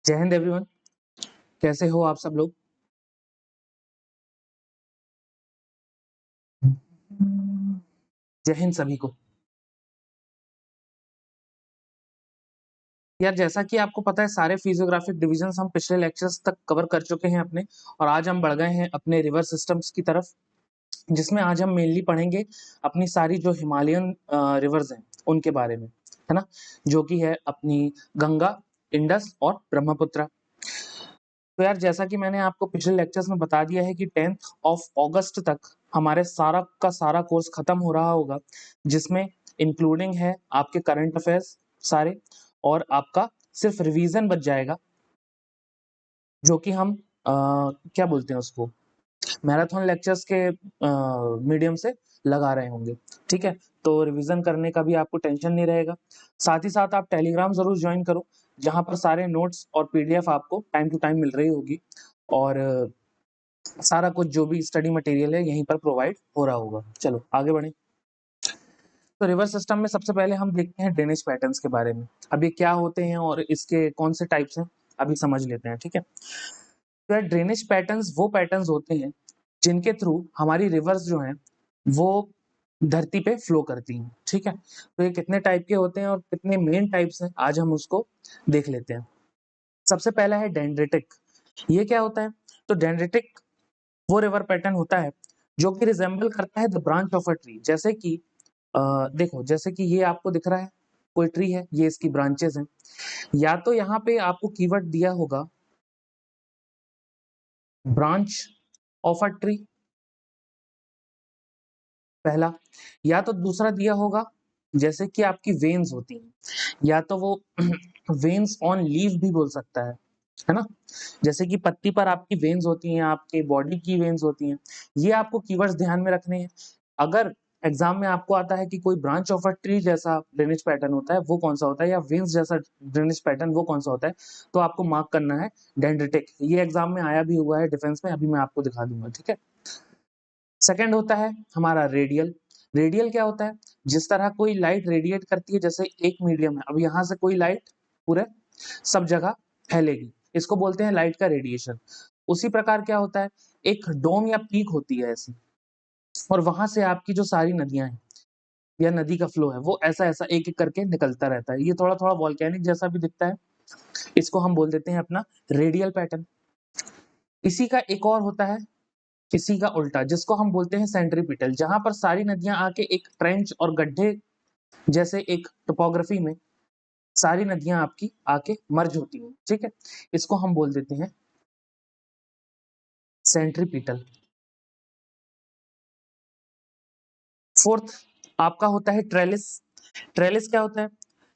जय हिंद एवरीवन, कैसे हो आप सब लोग। जय हिंद सभी को। यार जैसा कि आपको पता है सारे फिजियोग्राफिक डिविजन्स हम पिछले लेक्चर्स तक कवर कर चुके हैं अपने, और आज हम बढ़ गए हैं अपने रिवर सिस्टम्स की तरफ, जिसमें आज हम मेनली पढ़ेंगे अपनी सारी जो हिमालयन रिवर्स हैं उनके बारे में, है ना, जो कि है अपनी गंगा, इंडस और ब्रह्मपुत्र। तो यार जैसा कि मैंने आपको पिछले लेक्चर्स में बता दिया है कि 10th ऑफ अगस्त तक हमारे सारा का सारा कोर्स खत्म हो रहा होगा, जिसमें इंक्लूडिंग है आपके करंट अफेयर्स सारे, और आपका सिर्फ रिवीजन बच जाएगा, जो कि हम क्या बोलते हैं उसको, मैराथन लेक्चर्स के मीडियम से लगा रहे होंगे। ठीक है, तो रिवीजन करने का भी आपको टेंशन नहीं रहेगा। साथ ही साथ आप टेलीग्राम जरूर ज्वाइन करो, जहां पर सारे नोट्स और पीडीएफ आपको टाइम टू टाइम मिल रही होगी, और सारा कुछ जो भी स्टडी मटेरियल है यहीं पर प्रोवाइड हो रहा होगा। चलो आगे बढ़े। तो रिवर सिस्टम में सबसे पहले हम देखते हैं ड्रेनेज पैटर्न्स के बारे में। अब ये क्या होते हैं और इसके कौन से टाइप्स हैं, अभी समझ लेते हैं। ठीक है, तो यार ड्रेनेज पैटर्न्स वो पैटर्न्स होते हैं जिनके थ्रू हमारी रिवर्स जो हैं वो धरती पे फ्लो करती हैं। ठीक है, तो ये कितने टाइप के होते हैं और कितने मेन टाइप्स हैं, आज हम उसको देख लेते हैं। सबसे पहला है डेंड्रेटिक। ये क्या होता है? तो डेंड्रेटिक वो रिवर पैटर्न होता है जो कि रिजेंबल करता है the branch of a tree. जैसे कि देखो, जैसे कि ये आपको दिख रहा है कोई ट्री है, ये इसकी ब्रांचेस हैं। या तो यहाँ पे आपको कीवर्ड दिया होगा ब्रांच ऑफ अ ट्री, पहला, या तो दूसरा दिया होगा जैसे कि आपकी वेन्स होती हैं, या तो वो वेन्स ऑन लीव भी बोल सकता है ना, जैसे कि पत्ती पर आपकी वेन्स होती हैं, आपके बॉडी की वेन्स होती हैं। ये आपको कीवर्ड्स ध्यान में रखने हैं। अगर एग्जाम में आपको आता है कि कोई ब्रांच ऑफ अ ट्री जैसा ड्रेनेज पैटर्न होता है वो कौन सा होता है, या वेन्स जैसा ड्रेनेज पैटर्न वो कौन सा होता है, तो आपको मार्क करना है डेंड्रिटिक। ये एग्जाम में आया भी हुआ है डिफेंस में, अभी मैं आपको दिखा दूंगा। ठीक है, सेकंड होता है हमारा रेडियल। रेडियल क्या होता है? जिस तरह कोई लाइट रेडिएट करती है, जैसे एक मीडियम है, अब यहाँ से कोई लाइट पूरे सब जगह फैलेगी, इसको बोलते हैं लाइट का रेडिएशन। उसी प्रकार क्या होता है, एक डोम या पीक होती है ऐसी, और वहां से आपकी जो सारी नदियां हैं या नदी का फ्लो है वो ऐसा ऐसा एक एक करके निकलता रहता है। ये थोड़ा थोड़ा वॉल्केनिक जैसा भी दिखता है, इसको हम बोल देते हैं अपना रेडियल पैटर्न। इसी का एक और होता है, इसी का उल्टा, जिसको हम बोलते हैं सेंट्रीपिटल, जहां पर सारी नदियां आके एक ट्रेंच और गड्ढे जैसे एक टोपोग्राफी में सारी नदियां आपकी आके मर्ज होती हैं। ठीक है, इसको हम बोल देते हैं सेंट्रीपिटल। फोर्थ आपका होता है ट्रेलिस। ट्रेलिस क्या होता है?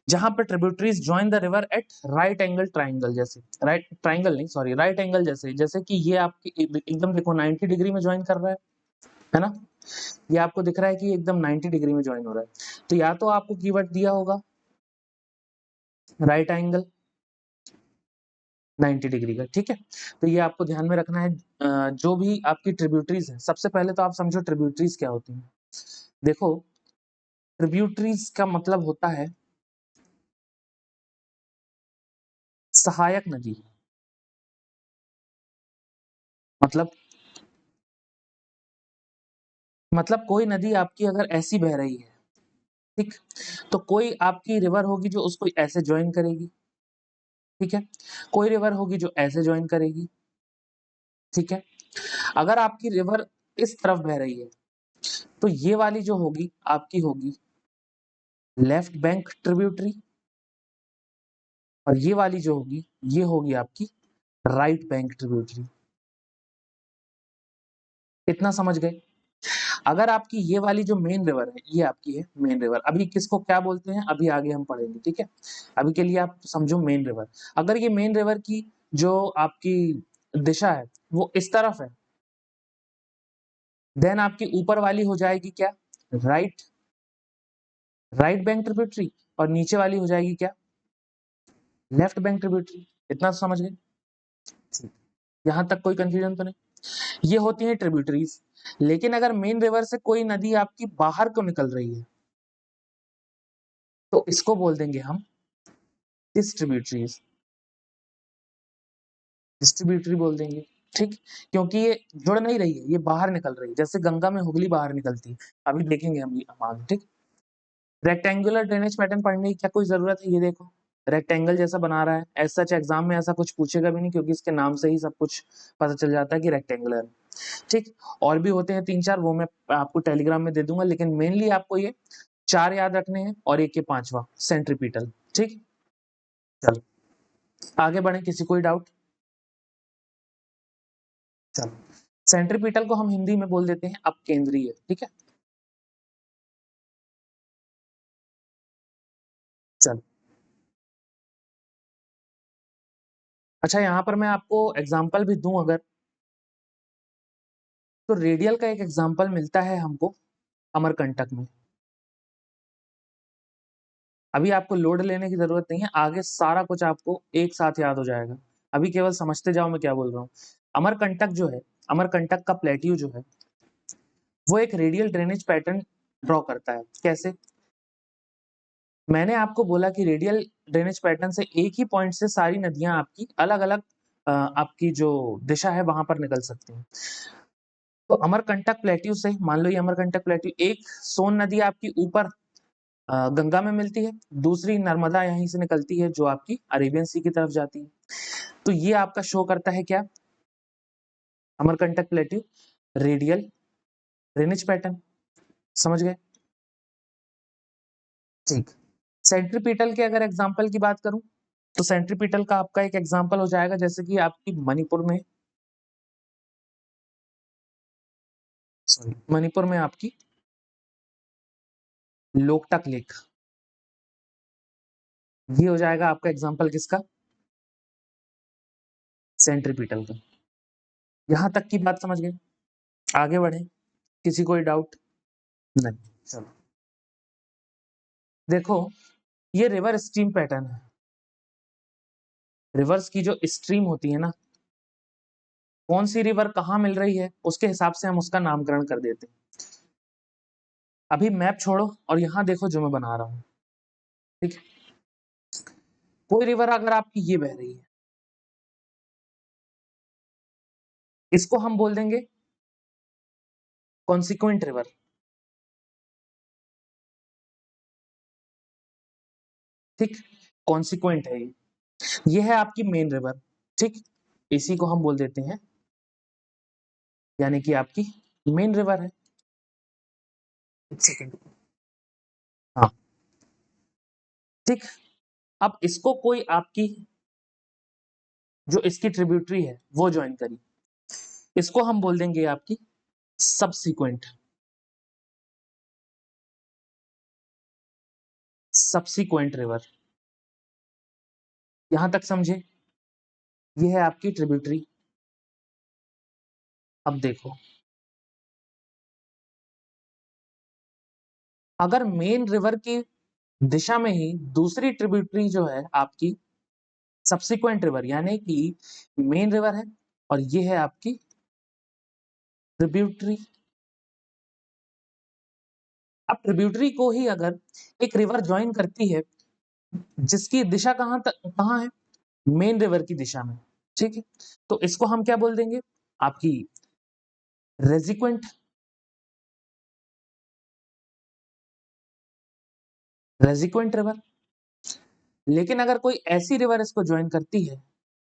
जहां पर tributaries join the river eight right angle triangle, जैसे राइट ट्राइंगल नहीं सॉरी राइट एंगल, जैसे जैसे कि ये आपकी एकदम देखो 90 डिग्री में ज्वाइन कर रहा है ना, ये आपको दिख रहा है कि एकदम 90 डिग्री में ज्वाइन हो रहा है। तो या तो आपको कीवर्ड दिया होगा राइट एंगल 90 डिग्री का। ठीक है, तो ये आपको ध्यान में रखना है। जो भी आपकी ट्रिब्यूटरीज है, सबसे पहले तो आप समझो ट्रिब्यूटरीज क्या होती हैं। देखो, ट्रिब्यूटरीज का मतलब होता है सहायक नदी। मतलब कोई नदी आपकी अगर ऐसी बह रही है, ठीक, तो कोई आपकी रिवर होगी जो उसको ऐसे ज्वाइन करेगी। ठीक है, कोई रिवर होगी जो ऐसे ज्वाइन करेगी। ठीक है, अगर आपकी रिवर इस तरफ बह रही है तो ये वाली जो होगी आपकी होगी लेफ्ट बैंक ट्रिब्यूटरी, और ये वाली जो होगी ये होगी आपकी राइट बैंक ट्रिब्यूटरी। इतना समझ गए? अगर आपकी ये वाली जो मेन रिवर है ये आपकी है मेन रिवर, अभी किसको क्या बोलते हैं अभी आगे हम पढ़ेंगे। ठीक है, अभी के लिए आप समझो मेन रिवर। अगर ये मेन रिवर की जो आपकी दिशा है वो इस तरफ है, देन आपकी ऊपर वाली हो जाएगी क्या, राइट राइट बैंक ट्रिब्यूटरी, और नीचे वाली हो जाएगी क्या, लेफ्ट बैंक ट्रिब्यूटरी। इतना तो समझ गए? यहां तक कोई कंफ्यूजन तो नहीं? ये होती है ट्रिब्यूटरीज। लेकिन अगर मेन रिवर से कोई नदी आपकी बाहर को निकल रही है तो इसको बोल देंगे हम डिस्ट्रीब्यूटरीज। डिस्ट्रीब्यूटरी बोल देंगे, ठीक, क्योंकि ये जुड़ नहीं रही है, ये बाहर निकल रही है, जैसे गंगा में हुगली बाहर निकलती है, अभी देखेंगे हम आगे, ठीक। रेक्टेंगुलर ड्रेनेज पैटर्न पढ़ने की क्या कोई जरूरत है, ये देखो रेक्टेंगल जैसा बना रहा है, एज सच एग्जाम में ऐसा कुछ पूछेगा भी नहीं, क्योंकि इसके नाम से ही सब कुछ पता चल जाता है कि रेक्टेंगुलर, ठीक। और भी होते हैं 3-4, वो मैं आपको टेलीग्राम में दे दूंगा, लेकिन मेनली आपको ये 4 याद रखने हैं, और एक ये 5वां सेंट्रीपिटल, ठीक। चलो आगे बढ़े, किसी कोई डाउट? चलो, सेंट्रीपिटल को हम हिंदी में बोल देते हैं अपकेंद्रीय, ठीक है। चलो, अच्छा यहाँ पर मैं आपको एग्जाम्पल भी दूं अगर, तो रेडियल का एक एग्जाम्पल मिलता है हमको अमरकंटक में। अभी आपको लोड लेने की जरूरत नहीं है, आगे सारा कुछ आपको एक साथ याद हो जाएगा, अभी केवल समझते जाओ मैं क्या बोल रहा हूँ। अमरकंटक जो है, अमरकंटक का प्लेट्यू जो है, वो एक रेडियल ड्रेनेज पैटर्न ड्रॉ करता है। कैसे? मैंने आपको बोला कि रेडियल ड्रेनेज पैटर्न से एक ही पॉइंट से सारी नदियां आपकी अलग अलग आपकी जो दिशा है वहां पर निकल सकती हैं। तो अमरकंटक प्लेट्यू से, मान लो ये अमरकंटक प्लेट्यू, एक सोन नदी आपकी ऊपर गंगा में मिलती है, दूसरी नर्मदा यहीं से निकलती है जो आपकी अरेबियन सी की तरफ जाती है। तो ये आपका शो करता है क्या? Amarkantak plateau radial drainage pattern, समझ गए? ठीक। सेंट्रीपिटल के अगर एग्जांपल की बात करूं, तो सेंट्रीपिटल का आपका एक एग्जांपल हो जाएगा जैसे कि आपकी मणिपुर में, सॉरी, मणिपुर में आपकी लोकटक लेक, ये हो जाएगा आपका एग्जांपल किसका? सेंट्रीपिटल का। यहां तक की बात समझ गए? आगे बढ़े, किसी कोई डाउट? नहीं। चलो देखो, ये रिवर स्ट्रीम पैटर्न है। रिवर्स की जो स्ट्रीम होती है ना, कौन सी रिवर कहाँ मिल रही है उसके हिसाब से हम उसका नामकरण कर देते हैं। अभी मैप छोड़ो और यहाँ देखो जो मैं बना रहा हूँ, ठीक है। कोई रिवर अगर आपकी ये बह रही है, इसको हम बोल देंगे कॉन्सिक्वेंट रिवर, ठीक। कॉन्सिक्वेंट है ये है आपकी मेन रिवर, ठीक। इसी को हम बोल देते हैं, यानी कि आपकी मेन रिवर है। एक सेकेंड, हाँ, ठीक। अब इसको कोई आपकी जो इसकी ट्रिब्यूटरी है वो ज्वाइन करी, इसको हम बोल देंगे आपकी सबसिक्वेंट, सबसिक्वेंट रिवर। यहां तक समझे? ये है आपकी ट्रिब्यूटरी। अब देखो, अगर मेन रिवर की दिशा में ही दूसरी ट्रिब्यूटरी जो है आपकी सबसिक्वेंट रिवर, यानी कि मेन रिवर है और ये है आपकी ट्रिब्यूटरी। अब ट्रिब्यूटरी को ही अगर एक रिवर ज्वाइन करती है जिसकी दिशा कहाँ है? मेन रिवर की दिशा में, ठीक है। तो इसको हम क्या बोल देंगे? आपकी रेजिक्वेंट, रेजिक्वेंट रिवर। लेकिन अगर कोई ऐसी रिवर इसको ज्वाइन करती है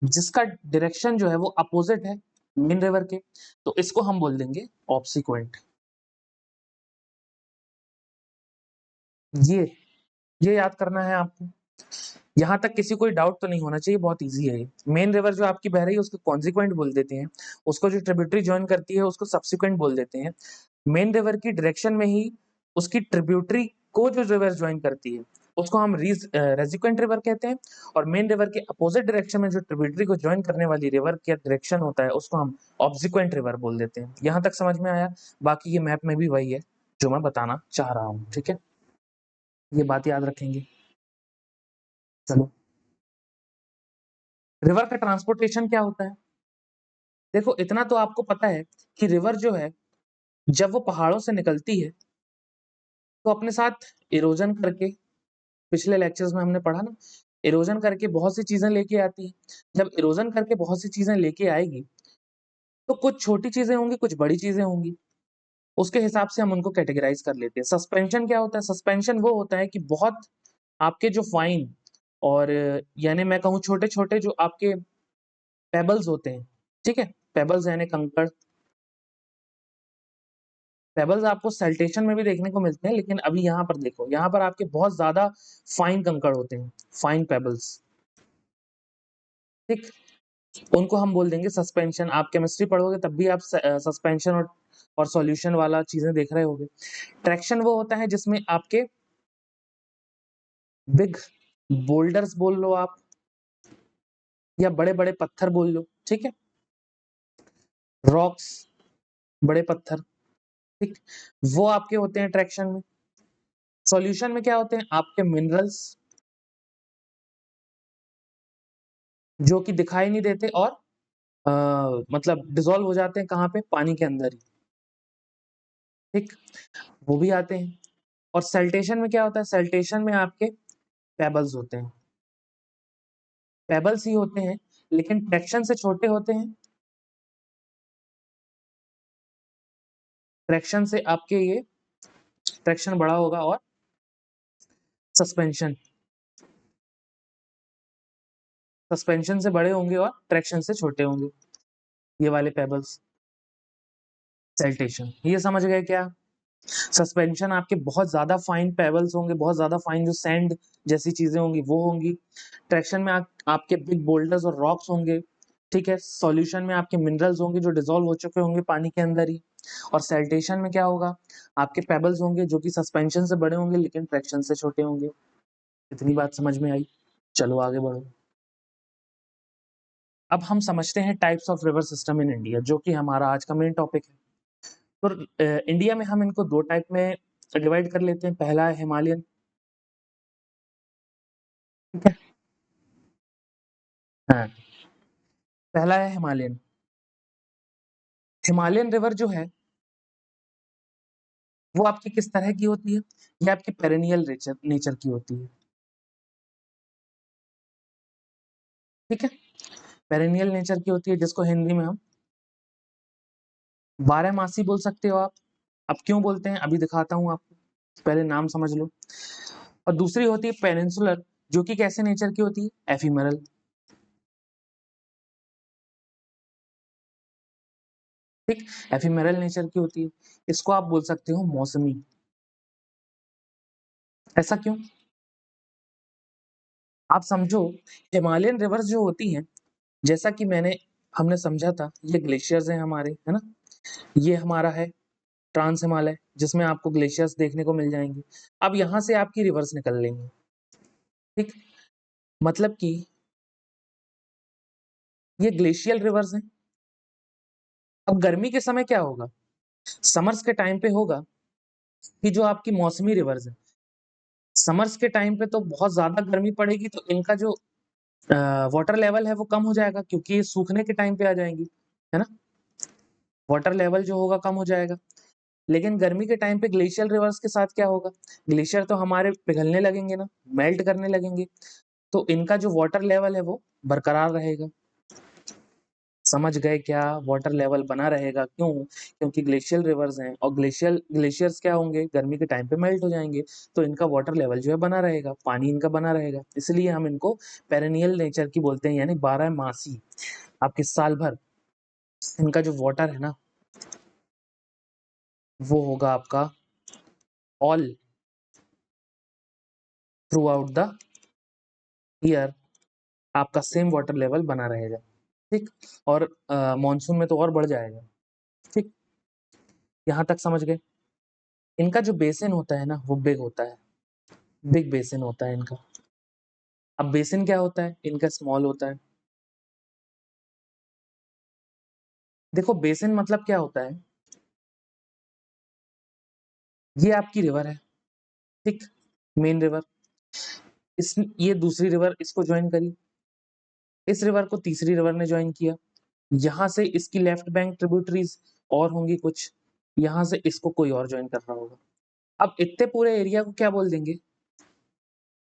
जिसका डायरेक्शन जो है वो अपोजिट है मेन रिवर के, तो इसको हम बोल देंगे ऑब्सिक्वेंट। ये ये याद करना है आपको। यहाँ तक किसी कोई डाउट तो नहीं होना चाहिए, बहुत इजी है ये। मेन रिवर जो आपकी बह रही है उसको कॉन्सिक्वेंट बोल देते हैं, उसको जो ट्रिब्यूटरी ज्वाइन करती है उसको सब्सिक्वेंट बोल देते हैं। मेन रिवर की डायरेक्शन में ही उसकी ट्रिब्यूटरी को जो रिवर ज्वाइन करती है उसको हम रेजिक्वेंट रिवर कहते हैं, और मेन रिवर के अपोजिट डायरेक्शन में जो ट्रिब्यूटरी को ज्वाइन करने वाली रिवर का डायरेक्शन होता है उसको हम ऑब्सिक्वेंट रिवर बोल देते हैं। यहाँ तक समझ में आया? बाकी ये मैप में भी वही है जो मैं बताना चाह रहा हूँ, ठीक है। ये बात याद रखेंगे। चलो, रिवर का ट्रांसपोर्टेशन क्या होता है? देखो इतना तो आपको पता है कि रिवर जो है जब वो पहाड़ों से निकलती है तो अपने साथ इरोजन करके, पिछले लेक्चर्स में हमने पढ़ा ना इरोजन करके बहुत सी चीजें लेके आती है। जब इरोजन करके बहुत सी चीजें लेके आएगी तो कुछ छोटी चीजें होंगी, कुछ बड़ी चीजें होंगी, उसके हिसाब से हम उनको कैटेगराइज कर लेते हैं। सस्पेंशन क्या होता है? सस्पेंशन वो होता है कि बहुत आपके जो फाइन और यानी मैं कहूँ छोटे छोटे जो आपके पेबल्स होते हैं, ठीक है, पेबल्स यानी कंकड़। पेबल्स आपको सैल्टेशन में भी देखने को मिलते हैं, लेकिन अभी यहाँ पर देखो, यहाँ पर आपके बहुत ज्यादा फाइन कंकड़ होते हैं, फाइन पेबल्स, ठीक। उनको हम बोल देंगे सस्पेंशन। आप केमिस्ट्री पढ़ोगे तब भी आप सस्पेंशन और सॉल्यूशन वाला चीजें देख रहे होगे। ट्रैक्शन वो होता है जिसमें आपके बिग बोल्डर्स बोल लो आप, या बड़े बड़े पत्थर बोल लो, ठीक है, रॉक्स, बड़े पत्थर, ठीक, वो आपके होते हैं ट्रैक्शन में। सॉल्यूशन में क्या होते हैं? आपके मिनरल्स, जो कि दिखाई नहीं देते और मतलब डिसॉल्व हो जाते हैं कहाँ पे? पानी के अंदर ही, ठीक, वो भी आते हैं। और सेल्टेशन में क्या होता है? सेल्टेशन में आपके पेबल्स होते हैं, पेबल्स ही होते हैं, लेकिन ट्रैक्शन से छोटे होते हैं। ट्रैक्शन से आपके ये ट्रैक्शन बड़ा होगा, और सस्पेंशन, सस्पेंशन से बड़े होंगे और ट्रैक्शन से छोटे होंगे, ये वाले पेबल्स। सेल्टेशन, ये समझ गए क्या? सस्पेंशन आपके बहुत ज्यादा फाइन पेबल्स होंगे, बहुत ज्यादा फाइन जो सैंड जैसी चीजें होंगी वो होंगी। ट्रैक्शन में आपके बिग बोल्डर्स और रॉक्स होंगे, ठीक है। सॉल्यूशन में आपके मिनरल्स होंगे जो डिसॉल्व हो चुके होंगे पानी के अंदर ही। और सेल्टेशन में क्या होगा? आपके पेबल्स होंगे जो कि सस्पेंशन से बड़े होंगे लेकिन ट्रैक्शन से छोटे होंगे। इतनी बात समझ में आई? चलो आगे बढ़ो। अब हम समझते हैं types of river system in India, जो कि हमारा आज का मेन टॉपिक है। तो इंडिया में हम इनको दो टाइप में डिवाइड कर लेते हैं। पहला है हिमालयन, ठीक है, हाँ, पहला है हिमालयन। हिमालयन रिवर जो है वो आपकी किस तरह की होती है? ये आपकी पेरेनियल नेचर नेचर की होती है, ठीक है, पेरेनियल नेचर की होती है, जिसको हिंदी में हम बारहमासी बोल सकते हो आप। अब क्यों बोलते हैं अभी दिखाता हूँ आपको, पहले नाम समझ लो। और दूसरी होती है पेनिनसुलर, जो कि कैसे नेचर की होती है? एफिमेरल, ठीक, एफिमेरल नेचर की होती है। इसको आप बोल सकते हो मौसमी। ऐसा क्यों? आप समझो, हिमालयन रिवर्स जो होती हैं, जैसा कि हमने समझा था, ये ग्लेशियर्स हैं हमारे, है ना। ये हमारा है ट्रांस हिमालय, जिसमें आपको ग्लेशियर्स देखने को मिल जाएंगे। अब यहाँ से आपकी रिवर्स निकल लेंगे, ठीक, मतलब कि ये ग्लेशियल रिवर्स हैं। अब गर्मी के समय क्या होगा? समर्स के टाइम पे होगा कि जो आपकी मौसमी रिवर्स है, समर्स के टाइम पे तो बहुत ज्यादा गर्मी पड़ेगी, तो इनका जो वाटर लेवल है वो कम हो जाएगा, क्योंकि ये सूखने के टाइम पे आ जाएंगी, है ना। वाटर लेवल जो होगा कम हो जाएगा। लेकिन गर्मी के टाइम पे ग्लेशियल रिवर्स के साथ क्या होगा? ग्लेशियर तो हमारे पिघलने लगेंगे ना, मेल्ट करने लगेंगे, तो इनका जो वाटर लेवल है वो बरकरार रहेगा। समझ गए क्या? वाटर लेवल बना रहेगा, क्यों? क्योंकि ग्लेशियल रिवर्स हैं, और ग्लेशियर्स क्या होंगे? गर्मी के टाइम पे मेल्ट हो जाएंगे, तो इनका वाटर लेवल जो है बना रहेगा, पानी इनका बना रहेगा। इसलिए हम इनको पेरेनियल नेचर की बोलते हैं, यानी 12 मासी, आपके साल भर इनका जो वाटर है ना, वो होगा आपका all through out the year, आपका सेम वाटर लेवल बना रहेगा, ठीक। और मानसून में तो और बढ़ जाएगा, ठीक। यहाँ तक समझ गए? इनका जो बेसिन होता है ना, वो बिग होता है, बिग बेसिन होता है इनका। अब बेसिन क्या होता है? इनका स्मॉल होता है। देखो, बेसिन मतलब क्या होता है? ये आपकी रिवर है, ठीक, मेन रिवर, इस ये दूसरी रिवर इसको ज्वाइन करी, इस रिवर को तीसरी रिवर ने ज्वाइन किया, यहाँ से इसकी लेफ्ट बैंक ट्रिब्यूटरीज और होंगी कुछ, यहाँ से इसको कोई और ज्वाइन कर रहा होगा। अब इतने पूरे एरिया को क्या बोल देंगे?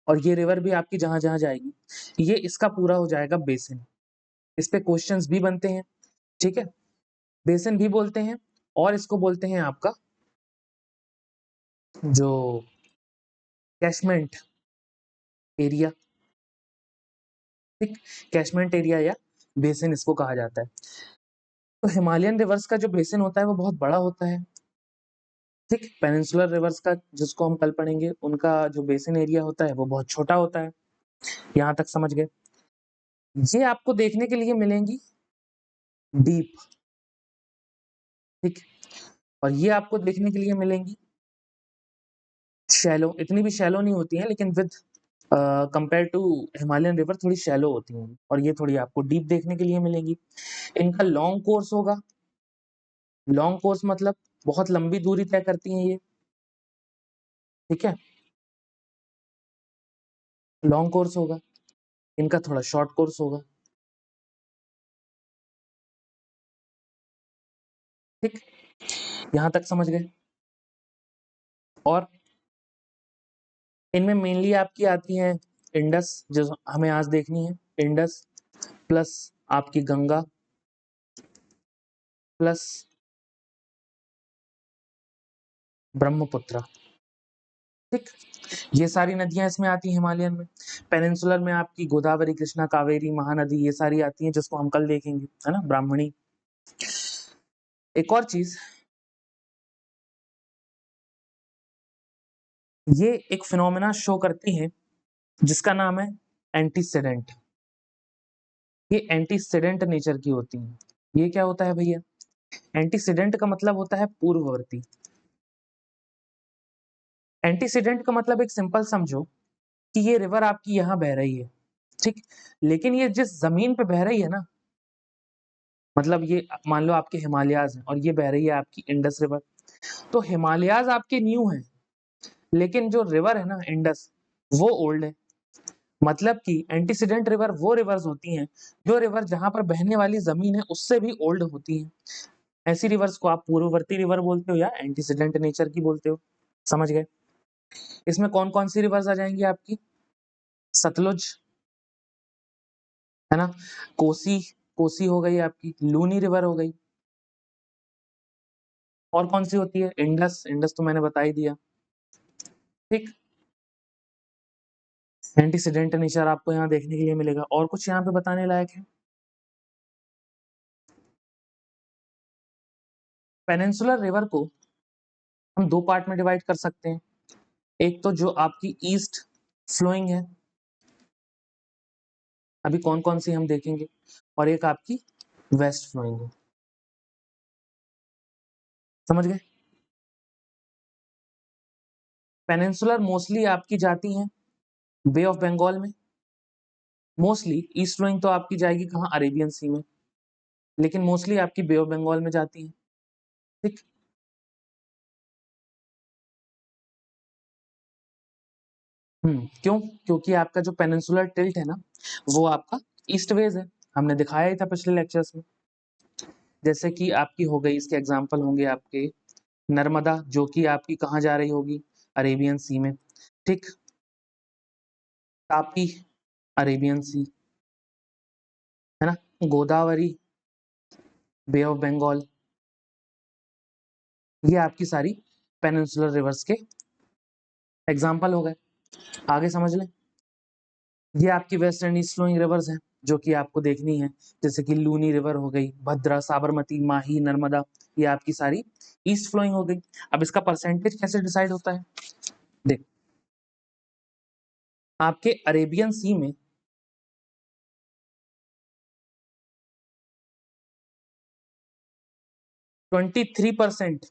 और ये रिवर भी आपकी जहां जहां जाएगी, ये इसका पूरा हो जाएगा बेसिन। इस पे क्वेश्चंस भी बनते हैं, ठीक है। बेसिन भी बोलते हैं, और इसको बोलते हैं आपका जो कैशमेंट एरिया, ठीक। कैशमेंट एरिया या बेसिन इसको कहा जाता है। तो हिमालयन रिवर्स का जो बेसिन होता है वो बहुत बड़ा होता है, ठीक। पेनिनसुलर रिवर्स का, जिसको हम कल पढ़ेंगे, उनका जो बेसिन एरिया होता है वो बहुत छोटा होता है। यहाँ तक समझ गए। ये आपको देखने के लिए मिलेंगी डीप, ठीक। और ये आपको देखने के लिए मिलेंगी शैलो। इतनी भी शैलो नहीं होती हैं, लेकिन with compare to Himalayan river थोड़ी शैलो होती हैं, और ये थोड़ी आपको डीप देखने के लिए मिलेंगी। इनका लॉन्ग कोर्स होगा। लॉन्ग कोर्स मतलब बहुत लंबी दूरी तय करती हैं ये, ठीक है। लॉन्ग कोर्स होगा। इनका थोड़ा शॉर्ट कोर्स होगा, ठीक। यहाँ तक समझ गए। और इनमें मेनली आपकी आती है इंडस, जो हमें आज देखनी है, इंडस प्लस आपकी गंगा प्लस ब्रह्मपुत्र, ठीक। ये सारी नदियां इसमें आती हैं हिमालयन में। पेनिनसुलर में आपकी गोदावरी, कृष्णा, कावेरी, महानदी, ये सारी आती हैं, जिसको हम कल देखेंगे, है ना, ब्राह्मणी। एक और चीज, ये एक फिनोमेना शो करती है जिसका नाम है एंटीसीडेंट। ये एंटीसीडेंट नेचर की होती है। ये क्या होता है भैया? एंटीसीडेंट का मतलब होता है पूर्ववर्ती। एंटीसीडेंट का मतलब एक सिंपल समझो कि ये रिवर आपकी यहाँ बह रही है, ठीक। लेकिन ये जिस जमीन पे बह रही है ना, मतलब ये मान लो आपके हिमालयाज हैं और ये बह रही है आपकी इंडस रिवर, तो हिमालयाज आपके न्यू हैं, लेकिन जो रिवर है ना इंडस, वो ओल्ड है। मतलब कि एंटीसीडेंट रिवर वो रिवर्स होती हैं जो रिवर जहां पर बहने वाली जमीन है उससे भी ओल्ड होती हैं। ऐसी रिवर्स को आप पूर्ववर्ती रिवर बोलते हो या एंटीसीडेंट नेचर की बोलते हो। समझ गए। इसमें कौन कौन सी रिवर्स आ जाएंगी आपकी? सतलुज, है ना, कोसी, कोसी हो गई आपकी, लूनी रिवर हो गई। और कौन सी होती है? इंडस, इंडस तो मैंने बता ही दिया, ठीक। एंटीसीडेंट नेचर आपको यहाँ देखने के लिए मिलेगा। और कुछ यहाँ पे बताने लायक है? पेनिनसुलर रिवर को हम दो पार्ट में डिवाइड कर सकते हैं। एक तो जो आपकी ईस्ट फ्लोइंग है, अभी कौन कौन सी हम देखेंगे, और एक आपकी वेस्ट फ्लोइंग है। समझ गए। पेनिनसुलर मोस्टली आपकी जाती हैं बे ऑफ बंगाल में। मोस्टली ईस्ट फ्लोइंग तो आपकी जाएगी कहाँ? अरेबियन सी में। लेकिन मोस्टली आपकी बे ऑफ बंगाल में जाती है, ठीक। क्यों? क्योंकि आपका जो पेनिनसुलर टिल्ट है ना, वो आपका ईस्ट वेज है। हमने दिखाया ही था पिछले लेक्चर्स में। जैसे कि आपकी हो गई, इसके एग्जांपल होंगे आपके नर्मदा, जो कि आपकी कहाँ जा रही होगी? अरेबियन सी में, ठीक। तापी, अरेबियन सी, है ना। गोदावरी, बे ऑफ बंगाल। ये आपकी सारी पेनिनसुलर रिवर्स के एग्जांपल हो गए। आगे समझ लें। ये आपकी west and east flowing rivers हैं जो कि आपको देखनी है, जैसे कि लूनी रिवर हो गई, भद्रा, साबरमती, माही, नर्मदा, ये आपकी सारी ईस्ट फ्लोइंग हो गई। अब इसका परसेंटेज कैसे डिसाइड होता है? देख, आपके अरेबियन सी में 23%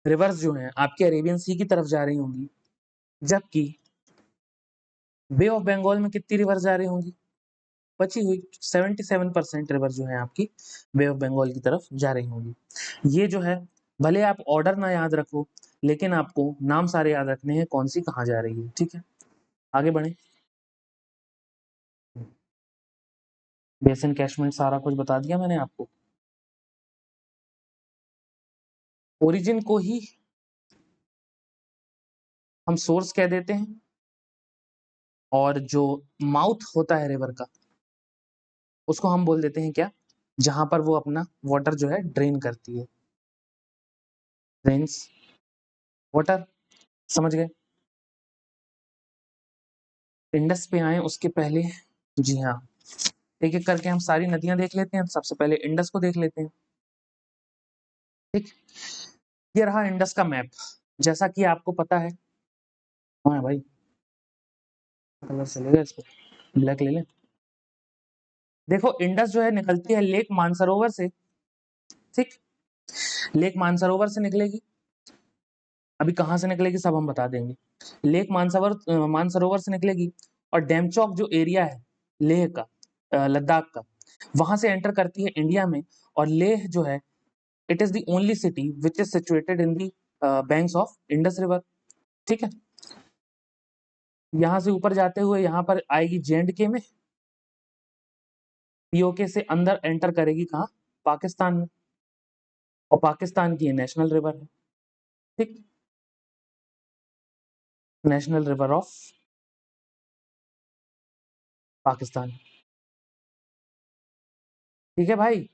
रिवर्स जो हैं आपके अरेबियन सी की तरफ जा रही होंगी, जबकि बे ऑफ बंगाल में कितनी रिवर जा रही होंगी? बची हुई 77% रिवर जो है आपकी बे ऑफ बंगाल की तरफ जा रही होंगी। ये जो है, भले आप ऑर्डर ना याद रखो, लेकिन आपको नाम सारे याद रखने हैं, कौन सी कहाँ जा रही है, ठीक है। आगे बढ़े। बेसिन, कैशमेंट, सारा कुछ बता दिया मैंने आपको। ओरिजिन को ही हम सोर्स कह देते हैं, और जो माउथ होता है रिवर का उसको हम बोल देते हैं क्या, जहां पर वो अपना वाटर जो है ड्रेन करती है, ड्रेन्स वाटर। समझ गए। इंडस पे आए उसके पहले, जी हाँ, एक एक करके हम सारी नदियां देख लेते हैं। सबसे पहले इंडस को देख लेते हैं। ठीक, ये रहा इंडस का मैप। जैसा कि आपको पता है, हाँ भाई कलर चलेगा इसको, ब्लैक ले लें। देखो इंडस जो है निकलती है लेक मानसरोवर से। ठीक, लेक मानसरोवर से निकलेगी। अभी कहाँ से निकलेगी सब हम बता देंगे। लेक मानसरोवर से निकलेगी, और डेमचौक जो एरिया है लेह का, लद्दाख का, वहां से एंटर करती है इंडिया में। और लेह जो है, it is the only city which is situated in the banks of Indus river. ठीक है, यहाँ से ऊपर जाते हुए यहाँ पर आएगी JNK में, POK से अंदर एंटर करेगी कहाँ, पाकिस्तान में, और पाकिस्तान की नेशनल रिवर है। ठीक, नेशनल रिवर ऑफ पाकिस्तान। ठीक है भाई,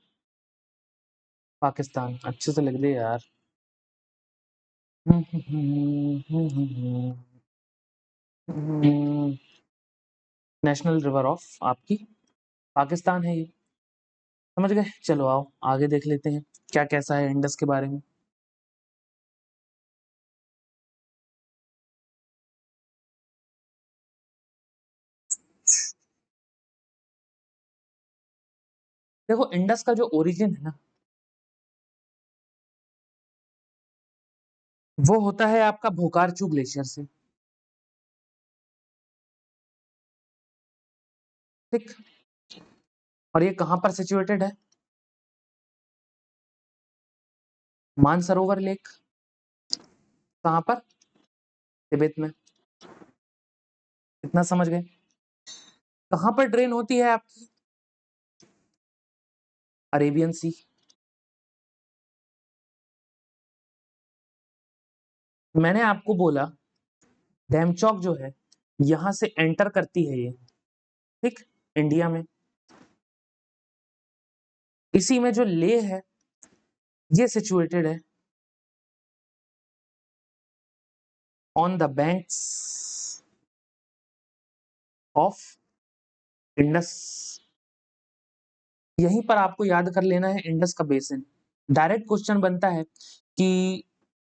पाकिस्तान अच्छे से लिख दे यार। नेशनल रिवर ऑफ आपकी पाकिस्तान है ये। समझ गए। चलो आओ आगे देख लेते हैं क्या कैसा है इंडस के बारे में। देखो इंडस का जो ओरिजिन है ना, वो होता है आपका भोकारचू ग्लेशियर से। ठीक, और ये कहाँ पर सिचुएटेड है, मानसरोवर लेक। कहाँ पर, तिब्बत में। इतना समझ गए। कहाँ पर ड्रेन होती है आपकी, अरेबियन सी। मैंने आपको बोला डेमचौक जो है यहां से एंटर करती है ये, ठीक, इंडिया में। इसी में जो लेह है ये सिचुएटेड है on the banks of Indus. यहीं पर आपको याद कर लेना है इंडस का बेसिन। डायरेक्ट क्वेश्चन बनता है कि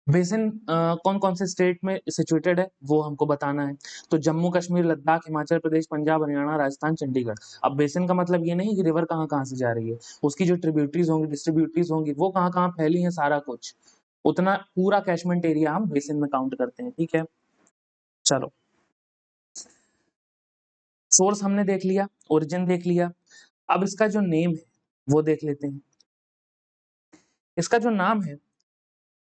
बेसिन कौन कौन से स्टेट में सिचुएटेड है, वो हमको बताना है। तो जम्मू कश्मीर, लद्दाख, हिमाचल प्रदेश, पंजाब, हरियाणा, राजस्थान, चंडीगढ़। अब बेसिन का मतलब ये नहीं कि रिवर कहाँ कहाँ से जा रही है, उसकी जो ट्रिब्यूटरीज होंगी, डिस्ट्रीब्यूटरीज होंगी, वो कहाँ कहाँ फैली है, सारा कुछ उतना पूरा कैचमेंट एरिया हम बेसिन में काउंट करते हैं। ठीक है, चलो सोर्स हमने देख लिया, ओरिजिन देख लिया। अब इसका जो नेम है वो देख लेते हैं। इसका जो नाम है,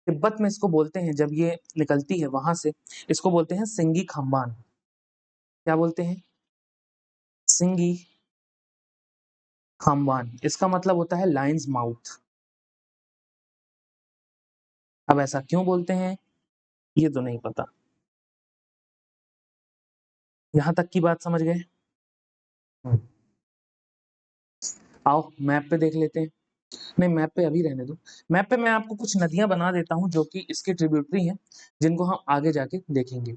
तिब्बत में इसको बोलते हैं, जब ये निकलती है वहां से, इसको बोलते हैं सिंगी खाम्बान। क्या बोलते हैं, सिंगी खाम्बान। इसका मतलब होता है लायंस माउथ। अब ऐसा क्यों बोलते हैं ये तो नहीं पता। यहां तक की बात समझ गए। आओ मैप पे देख लेते हैं। नहीं मैप पे अभी रहने दो। मैप पे मैं आपको कुछ नदियां बना देता हूँ जो कि इसके ट्रिब्यूटरी हैं, जिनको हम आगे जाके देखेंगे।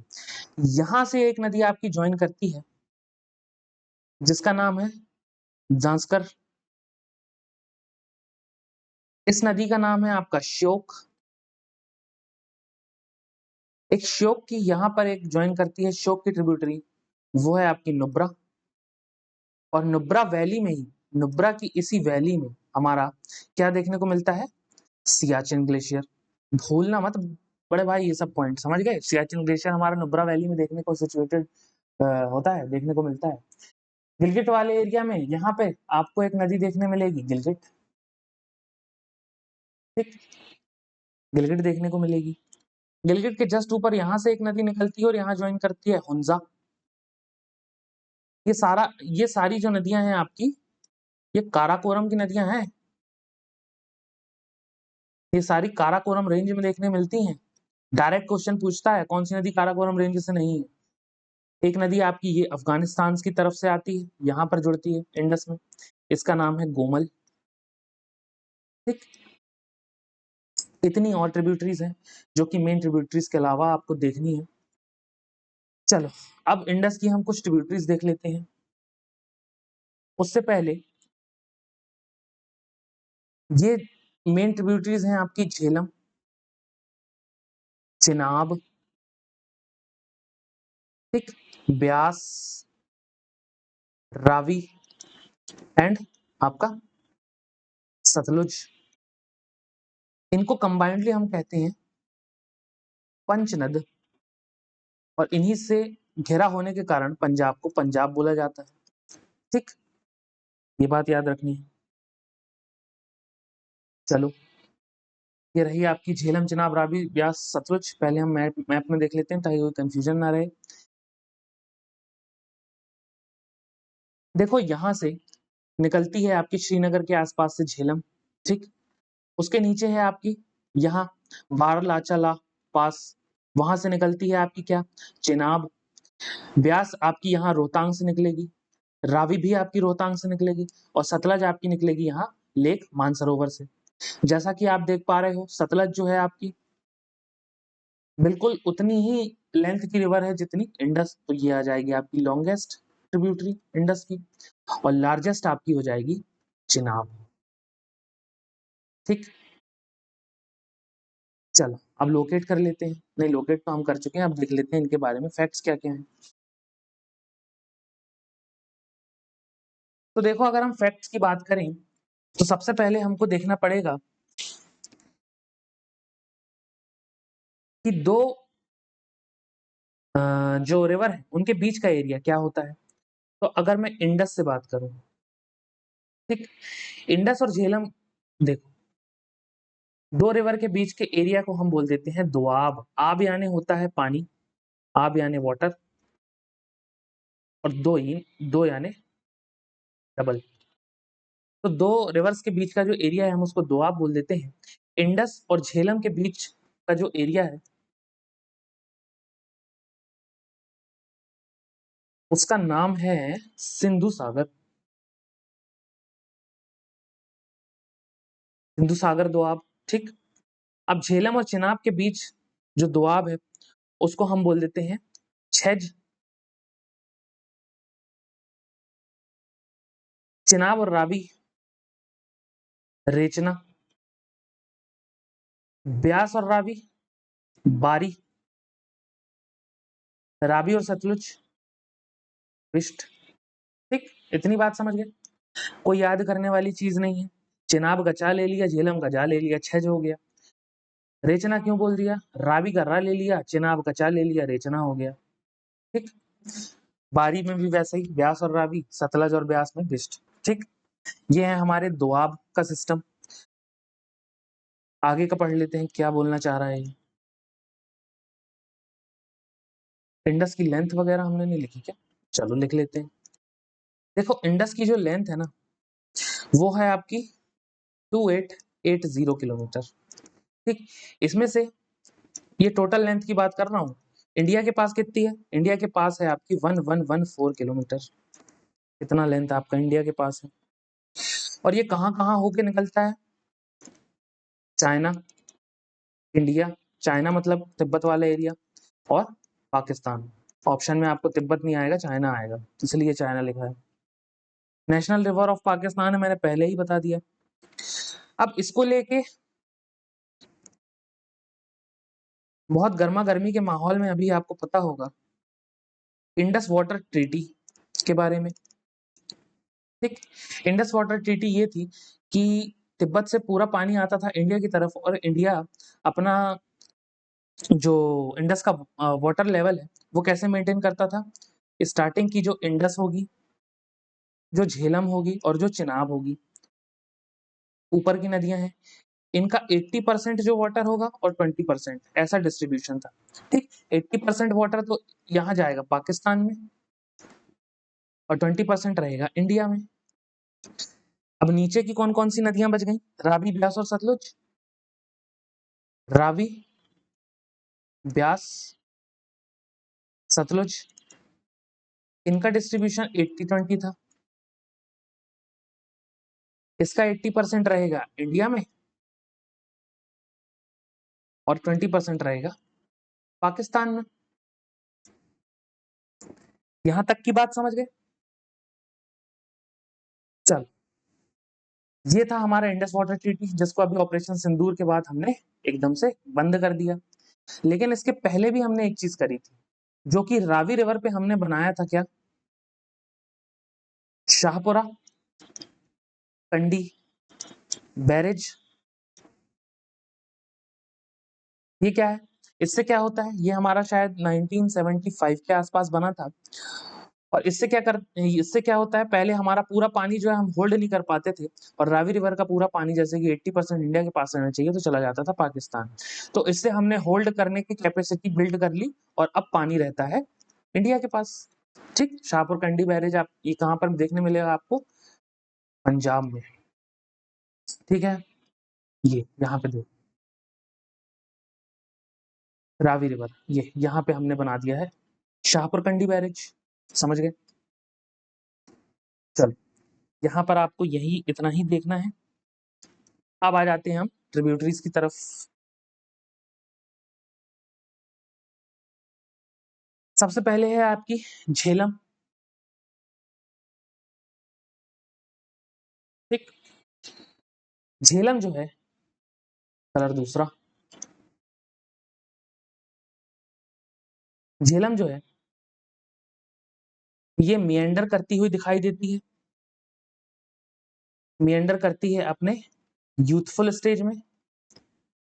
यहां से एक नदी आपकी ज्वाइन करती है जिसका नाम है जांस्कर। इस नदी का नाम है आपका श्योक। एक श्योक की यहाँ पर एक ज्वाइन करती है श्योक की ट्रिब्यूटरी, वो है आपकी नुब्रा। और नुब्रा वैली में ही, नुब्रा की इसी वैली में हमारा क्या देखने को मिलता है, सियाचिन ग्लेशियर। भूलना मत बड़े भाई, ये सब पॉइंट समझ गए। सियाचिन ग्लेशियर हमारा नुब्रा वैली में देखने को सिचुएटेड होता है, देखने को मिलता है। गिलगिट वाले एरिया में यहाँ पे आपको एक नदी देखने मिलेगी, गिलगिट। ठीक, गिलगिट देखने को मिलेगी। गिलगिट के जस्ट ऊपर यहाँ से एक नदी निकलती है और यहाँ ज्वाइन करती है हुंजा। ये सारी जो नदियां हैं आपकी, ये काराकोरम की नदियां हैं। ये सारी काराकोरम रेंज में देखने मिलती हैं। डायरेक्ट क्वेश्चन पूछता है कौन सी नदी काराकोरम रेंज से नहीं है। एक नदी आपकी ये अफगानिस्तान की तरफ से आती है, यहाँ पर जुड़ती है इंडस में, इसका नाम है गोमल। ठीक, इतनी और ट्रिब्यूटरीज हैं जो कि मेन ट्रिब्यूटरीज के अलावा आपको देखनी है। चलो अब इंडस की हम कुछ ट्रिब्यूटरीज देख लेते हैं। उससे पहले ये मेन ट्रिब्यूटरीज हैं आपकी झेलम, चिनाब, ठीक, ब्यास, रावी एंड आपका सतलुज। इनको कंबाइंडली हम कहते हैं पंचनद, और इन्हीं से घिरा होने के कारण पंजाब को पंजाब बोला जाता है। ठीक, ये बात याद रखनी है। चलो ये रही आपकी झेलम, चिनाब, रावी, ब्यास, सतलुज। पहले हम मैप में देख लेते हैं ताकि कोई कंफ्यूजन ना रहे। देखो यहां से निकलती है आपकी श्रीनगर के आसपास से झेलम, ठीक, उसके नीचे है आपकी यहाँ बारलाचाला पास, वहां से निकलती है आपकी क्या, चिनाब। ब्यास आपकी यहाँ रोहतांग से निकलेगी, रावी भी आपकी रोहतांग से निकलेगी, और सतलज आपकी निकलेगी यहाँ लेक मानसरोवर से। जैसा कि आप देख पा रहे हो सतलज जो है आपकी बिल्कुल उतनी ही लेंथ की रिवर है जितनी इंडस, तो ये आ जाएगी आपकी लॉन्गेस्ट ट्रिब्यूटरी इंडस की, और लार्जेस्ट आपकी हो जाएगी चिनाब। ठीक, चलो अब लोकेट कर लेते हैं, नहीं लोकेट तो हम कर चुके हैं, अब देख लेते हैं इनके बारे में फैक्ट्स क्या क्या हैं। तो देखो अगर हम फैक्ट्स की बात करें तो सबसे पहले हमको देखना पड़ेगा कि दो जो रिवर है उनके बीच का एरिया क्या होता है। तो अगर मैं इंडस से बात करूं, ठीक, इंडस और झेलम, देखो दो रिवर के बीच के एरिया को हम बोल देते हैं दोआब। आब यानी होता है पानी, आब यानी वाटर, और दो यानी डबल। तो दो रिवर्स के बीच का जो एरिया है हम उसको दोआब बोल देते हैं। इंडस और झेलम के बीच का जो एरिया है उसका नाम है सिंधु सागर, सिंधु सागर दोआब। ठीक, अब झेलम और चिनाब के बीच जो दोआब है उसको हम बोल देते हैं छेज। चिनाब और रावी रेचना, ब्यास और रावी बारी, रावी और सतलुज विष्ट। ठीक, इतनी बात समझ गए, कोई याद करने वाली चीज नहीं है। चिनाब गचा ले लिया, झेलम गजा ले लिया, छेज हो गया। रेचना क्यों बोल दिया, रावी का रा ले लिया, चिनाब कचा ले लिया, रेचना हो गया। ठीक, बारी में भी वैसे ही, ब्यास और रावी, सतलज और ब्यास में बिस्ट। ठीक, ये है हमारे दोआब का सिस्टम। आगे का पढ़ लेते हैं क्या बोलना चाह रहा है ये। इंडस की लेंथ वगैरह हमने नहीं लिखी क्या, चलो लिख लेते हैं। देखो इंडस की जो लेंथ है ना वो है आपकी 2880 किलोमीटर। ठीक, इसमें से ये टोटल लेंथ की बात कर रहा हूँ। इंडिया के पास कितनी है, इंडिया के पास है आपकी 1114 किलोमीटर। इतना लेंथ आपका इंडिया के पास है। और ये कहाँ कहाँ होके निकलता है, चाइना, इंडिया, चाइना मतलब तिब्बत वाला एरिया, और पाकिस्तान। ऑप्शन में आपको तिब्बत नहीं आएगा, चाइना आएगा, इसलिए चाइना लिखा है। नेशनल रिवर ऑफ पाकिस्तान है, मैंने पहले ही बता दिया। अब इसको लेके बहुत गर्मा गर्मी के माहौल में अभी आपको पता होगा इंडस वाटर ट्रीटी के बारे में। ठीक, इंडस वाटर ट्रीटी ये थी कि तिब्बत से पूरा पानी आता था इंडिया की तरफ, और इंडिया अपना जो इंडस का वाटर लेवल है वो कैसे मेंटेन करता था। स्टार्टिंग की जो इंडस होगी, जो झेलम होगी, और जो चिनाब होगी, ऊपर की नदियां हैं, इनका 80% जो वाटर होगा और 20% ऐसा डिस्ट्रीब्यूशन था। ठीक, 80% वाटर तो यहाँ जाएगा पाकिस्तान में, और 20% रहेगा इंडिया में। अब नीचे की कौन कौन सी नदियां बच गई, रावी, ब्यास और सतलुज। रावी ब्यास, सतलुज, इनका डिस्ट्रीब्यूशन 80-20 था। इसका 80% रहेगा इंडिया में और 20% रहेगा पाकिस्तान में। यहां तक की बात समझ गए? चल, ये था हमारा इंडस वाटर ट्रीटी, जिसको अभी ऑपरेशन सिंदूर के बाद हमने एकदम से बंद कर दिया। लेकिन इसके पहले भी हमने एक चीज करी थी, जो कि रावी रिवर पे हमने बनाया था, क्या? शाहपुरा कंडी बैरेज। ये क्या है? इससे क्या होता है? ये हमारा शायद 1975 के आसपास बना था। और इससे क्या होता है, पहले हमारा पूरा पानी जो है हम होल्ड नहीं कर पाते थे, और रावी रिवर का पूरा पानी जैसे कि 80% इंडिया के पास रहना चाहिए तो चला जाता था पाकिस्तान। तो इससे हमने होल्ड करने की कैपेसिटी बिल्ड कर ली, और अब पानी रहता है इंडिया के पास। ठीक, शाहपुर कंडी बैरेज आप ये कहाँ पर देखने मिलेगा आपको? पंजाब में। ठीक है, ये यहाँ पे देखो, रावी रिवर, ये यहाँ पे हमने बना दिया है शाहपुर कंडी बैरेज। समझ गए? चलो, यहाँ पर आपको यही इतना ही देखना है। अब आ जाते हैं हम ट्रिब्यूटरीज की तरफ। सबसे पहले है आपकी झेलम। ठीक, झेलम जो है, कलर दूसरा, झेलम जो है ये मिएंडर करती हुई दिखाई देती है। मिएंडर करती है अपने यूथफुल स्टेज में।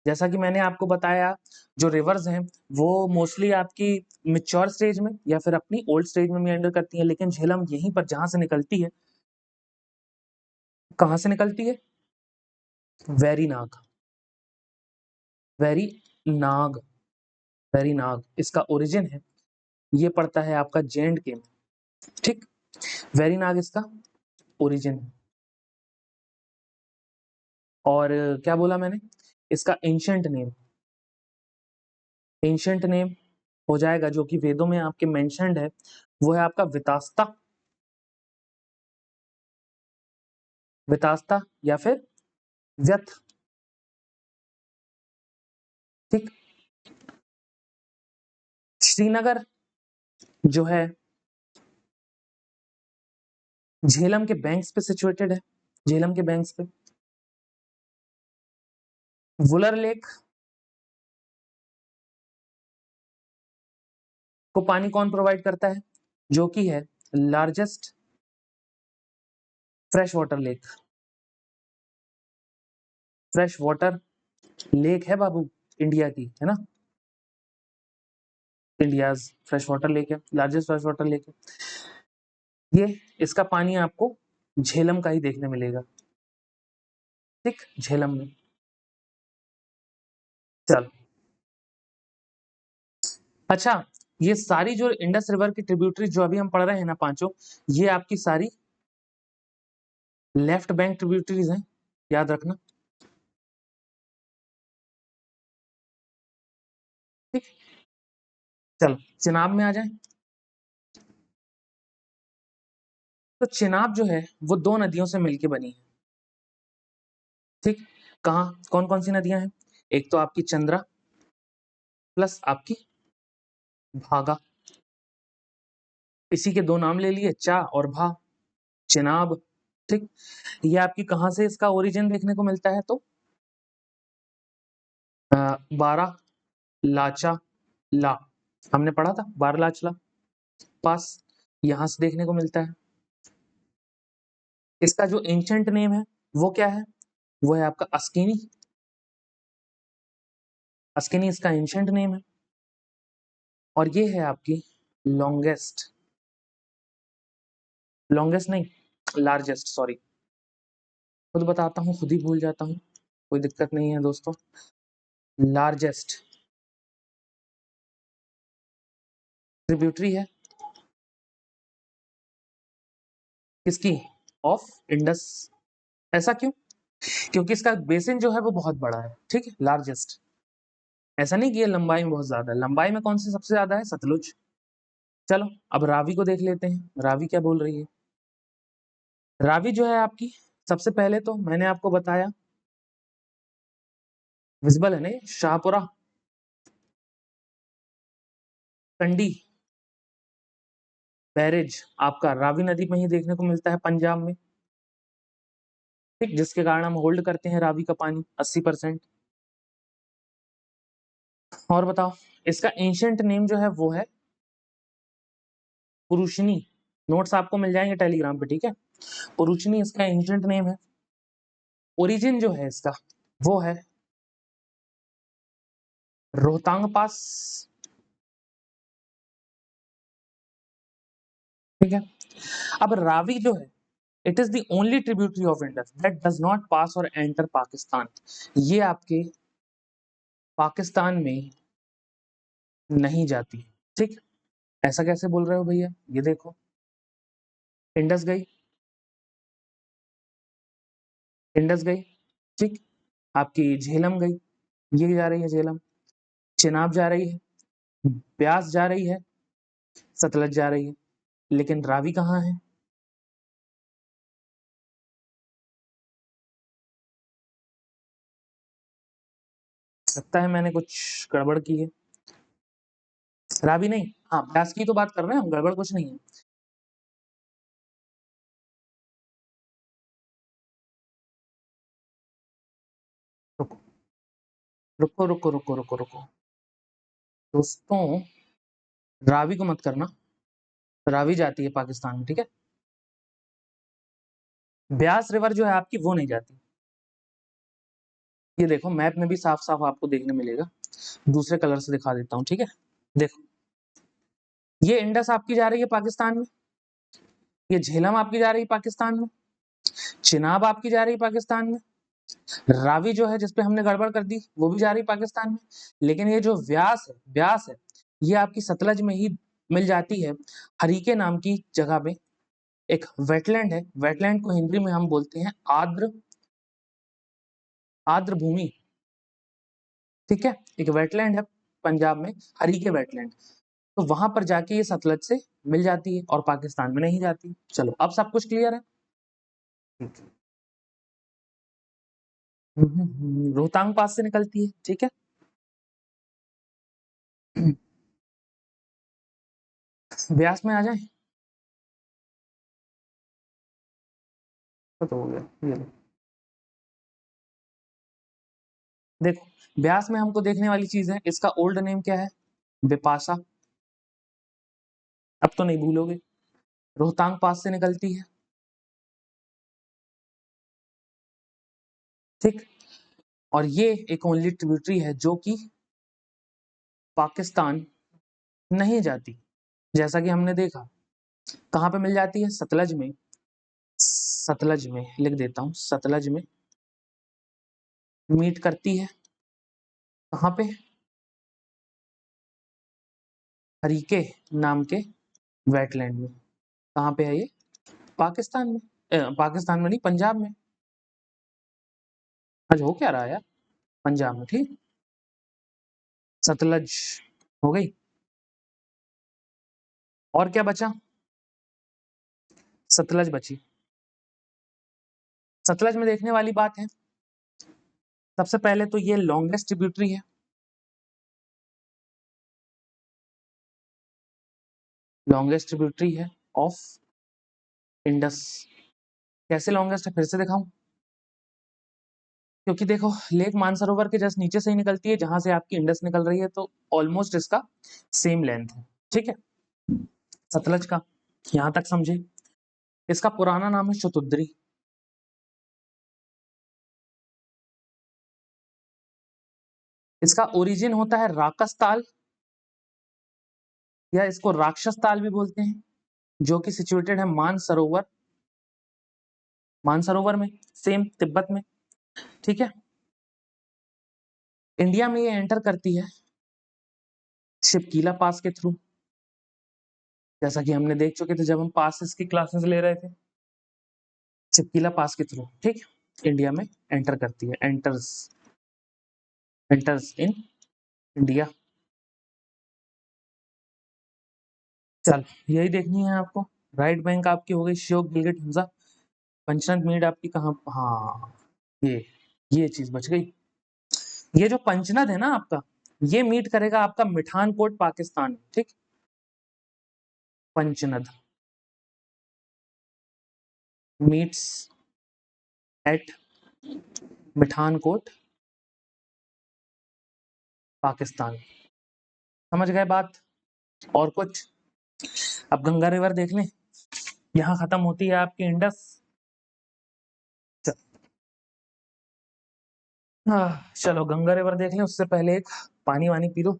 जैसा कि मैंने आपको बताया, जो रिवर्स हैं वो मोस्टली आपकी मिच्योर स्टेज में या फिर अपनी ओल्ड स्टेज में मिएंडर करती हैं, लेकिन झेलम यहीं पर जहां से निकलती है, कहां से निकलती है? वेरीनाग। वेरी नाग, वेरी नाग इसका ओरिजिन है। ये पड़ता है आपका जे.एंड.के में। ठीक, वेरी नाग इसका ओरिजिन है। और क्या बोला मैंने? इसका एंशंट नेम, एंशंट नेम हो जाएगा, जो कि वेदों में आपके मेंशन्ड है, वो है आपका वितास्ता। वितास्ता या फिर व्यथ। ठीक, श्रीनगर जो है झेलम के बैंक्स पे सिचुएटेड है। झेलम के बैंक्स पे। वुलर लेक को पानी कौन प्रोवाइड करता है? जो कि है largest fresh water lake. Fresh water lake है बाबू, इंडिया की है ना, इंडियाज फ्रेश वाटर लेक है, लार्जेस्ट फ्रेश वाटर लेक है ये। इसका पानी आपको झेलम का ही देखने मिलेगा। ठीक, झेलम में। चल, अच्छा, ये सारी जो इंडस रिवर की ट्रिब्यूटरीज जो अभी हम पढ़ रहे हैं ना पांचों, ये आपकी सारी लेफ्ट बैंक ट्रिब्यूटरीज हैं, याद रखना। ठीक, चलो चिनाब में आ जाए। तो चिनाब जो है वो दो नदियों से मिलके बनी है। ठीक, कहाँ कौन कौन सी नदियां हैं? एक तो आपकी चंद्रा प्लस आपकी भागा। इसी के दो नाम ले लिए, चा और भा, चिनाब। ठीक, ये आपकी कहाँ से इसका ओरिजिन देखने को मिलता है? तो बारा लाचा ला, हमने पढ़ा था बारह लाचला पास, यहां से देखने को मिलता है। इसका जो एंशंट नेम है वो क्या है? वो है आपका अस्किनी। अस्किनी इसका एंशंट नेम है। और ये है आपकी लॉन्गेस्ट, लॉन्गेस्ट नहीं लार्जेस्ट, सॉरी, खुद बताता हूँ खुद ही भूल जाता हूँ, कोई दिक्कत नहीं है दोस्तों। लार्जेस्ट ट्रिब्यूटरी है किसकी? Of Indus. ऐसा क्यों? क्योंकि इसका बेसिन जो है वो बहुत बड़ा है। ठीक है, लार्जेस्ट ऐसा नहीं कि ये लंबाई में बहुत ज्यादा है, लंबाई में कौन सी सबसे ज्यादा है? सतलुज। चलो अब रावी को देख लेते हैं, रावी क्या बोल रही है। रावी जो है आपकी, सबसे पहले तो मैंने आपको बताया विजिबल है नहीं, शाहपुरा, कंडी, बैरेज आपका रावी नदी में ही देखने को मिलता है पंजाब में, ठीक, जिसके कारण हम होल्ड करते हैं रावी का पानी 80%। और बताओ, इसका एंशियंट नेम जो है वो है पुरुषनी। नोट्स आपको मिल जाएंगे टेलीग्राम पे, ठीक है। पुरुषनी इसका एंशियंट नेम है। ओरिजिन जो है इसका वो है रोहतांग पास, ठीक है। अब रावी जो है, it is the only tributary of Indus that does not pass और एंटर पाकिस्तान। ये आपके पाकिस्तान में नहीं जाती, ठीक। ऐसा कैसे बोल रहे हो भैया? ये देखो, इंडस गई, इंडस गई, ठीक, आपकी झेलम गई, ये जा रही है झेलम, चिनाब जा रही है, ब्यास जा रही है, सतलज जा रही है, लेकिन रावी कहाँ है? लगता है मैंने कुछ गड़बड़ की है। रावी नहीं, हाँ ब्यास की तो बात कर रहे हैं हम, गड़बड़ कुछ नहीं है। रुको रुको रुको रुको रुको रुको दोस्तों, रावी को मत करना, रावी जाती है पाकिस्तान में, ठीक है। ब्यास रिवर जो है आपकी वो नहीं जाती। ये देखो मैप में भी साफ साफ आपको देखने मिलेगा, दूसरे कलर से दिखा देता हूँ, ठीक है। देखो, ये इंडस आपकी जा रही है पाकिस्तान में, ये झेलम आपकी जा रही है पाकिस्तान में, चिनाब आपकी जा रही है पाकिस्तान में, रावी जो है जिसपे हमने गड़बड़ कर दी वो भी जा रही है पाकिस्तान में, लेकिन ये जो व्यास है, व्यास है, ये आपकी सतलज में ही मिल जाती है, हरीके नाम की जगह पे। एक वेटलैंड है, वेटलैंड को हिंदी में हम बोलते हैं आर्द्र, आर्द्र भूमि, ठीक है। एक वेटलैंड है पंजाब में, हरीके वेटलैंड, तो वहां पर जाके ये सतलज से मिल जाती है और पाकिस्तान में नहीं जाती। चलो अब सब कुछ क्लियर है। रोहतांग पास से निकलती है, ठीक है। ब्यास में आ जाए तो हो गया, ये लो। देखो ब्यास में हमको देखने वाली चीज है, इसका ओल्ड नेम क्या है? बिपाशा, अब तो नहीं भूलोगे। रोहतांग पास से निकलती है, ठीक, और ये एक ओनली ट्रिब्यूटरी है जो कि पाकिस्तान नहीं जाती। जैसा कि हमने देखा, कहाँ पे मिल जाती है? सतलज में, सतलज में लिख देता हूँ, सतलज में मीट करती है, कहाँ पे? हरीके नाम के वेटलैंड में। कहाँ पे है ये? पाकिस्तान में, पाकिस्तान में नहीं, पंजाब में। आज हो क्या रहा है यार, पंजाब में, ठीक। सतलज हो गई, और क्या बचा? सतलज बची। सतलज में देखने वाली बात है, सबसे पहले तो ये लॉन्गेस्ट ट्रिब्यूटरी है, लॉन्गेस्ट ट्रिब्यूटरी है ऑफ इंडस। कैसे लॉन्गेस्ट है फिर से दिखाऊं? क्योंकि देखो लेक मानसरोवर के जस्ट नीचे से ही निकलती है, जहां से आपकी इंडस निकल रही है, तो ऑलमोस्ट इसका सेम लेंथ है, ठीक है, सतलज का। यहां तक समझे। इसका पुराना नाम है शतुद्री। इसका ओरिजिन होता है राकस ताल, या इसको राक्षस ताल भी बोलते हैं, जो कि सिचुएटेड है मानसरोवर, मानसरोवर में, सेम तिब्बत में, ठीक है। इंडिया में ये एंटर करती है शिपकीला पास के थ्रू, जैसा कि हमने देख चुके थे जब हम पासिस की क्लासेस ले रहे थे। शिपकीला पास के थ्रू, ठीक, इंडिया में एंटर करती है, एंटर्स, एंटर्स इन इंडिया। चल, यही देखनी है आपको। राइट बैंक आपकी हो गई श्योक गिलगिट हिंसा। पंचनद मीट आपकी कहाँ, हाँ, ये चीज बच गई। ये जो पंचनद है ना आपका, ये मीट करेगा आपका मिठानकोट पाकिस्तान, ठीक। पंचनद मीट्स एट मिठानकोट पाकिस्तान। समझ गए बात? और कुछ? अब गंगा रिवर देख लें, यहाँ खत्म होती है आपकी इंडस। चलो गंगा रिवर देख लें, उससे पहले एक पानी वानी पी लो।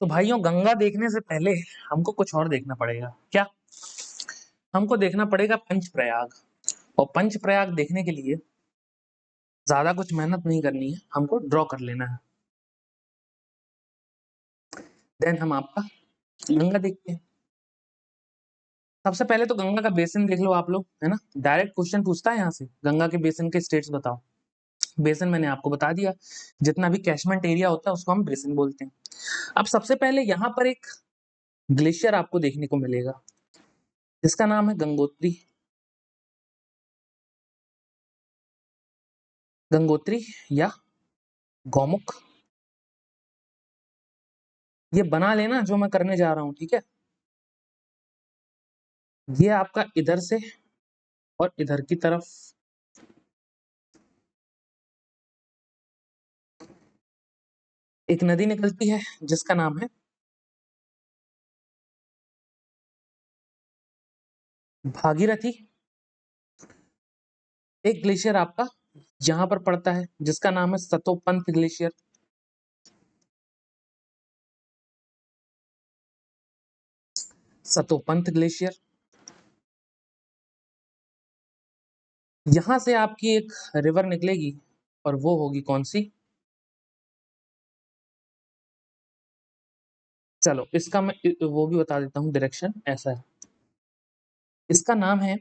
तो भाइयों, गंगा देखने से पहले हमको कुछ और देखना पड़ेगा। क्या? हमको देखना पड़ेगा पंचप्रयाग। और पंचप्रयाग देखने के लिए ज्यादा कुछ मेहनत नहीं करनी है, हमको ड्रॉ कर लेना है। देन हम आपका गंगा देखते हैं। सबसे पहले तो गंगा का बेसिन देख लो आप लोग, है ना। डायरेक्ट क्वेश्चन पूछता है यहाँ से, गंगा के बेसिन के स्टेट्स बताओ। बेसिन मैंने आपको बता दिया, जितना भी कैचमेंट एरिया होता है उसको हम बेसिन बोलते हैं। अब सबसे पहले यहाँ पर एक ग्लेशियर आपको देखने को मिलेगा, जिसका नाम है गंगोत्री। गंगोत्री या गौमुख। ये बना लेना जो मैं करने जा रहा हूँ, ठीक है। ये आपका इधर से और इधर की तरफ एक नदी निकलती है, जिसका नाम है भागीरथी। एक ग्लेशियर आपका यहाँ पर पड़ता है, जिसका नाम है सतोपंथ ग्लेशियर। सतोपंथ ग्लेशियर। यहां से आपकी एक रिवर निकलेगी, और वो होगी कौन सी? चलो इसका मैं वो भी बता देता हूँ, डायरेक्शन ऐसा है। इसका नाम है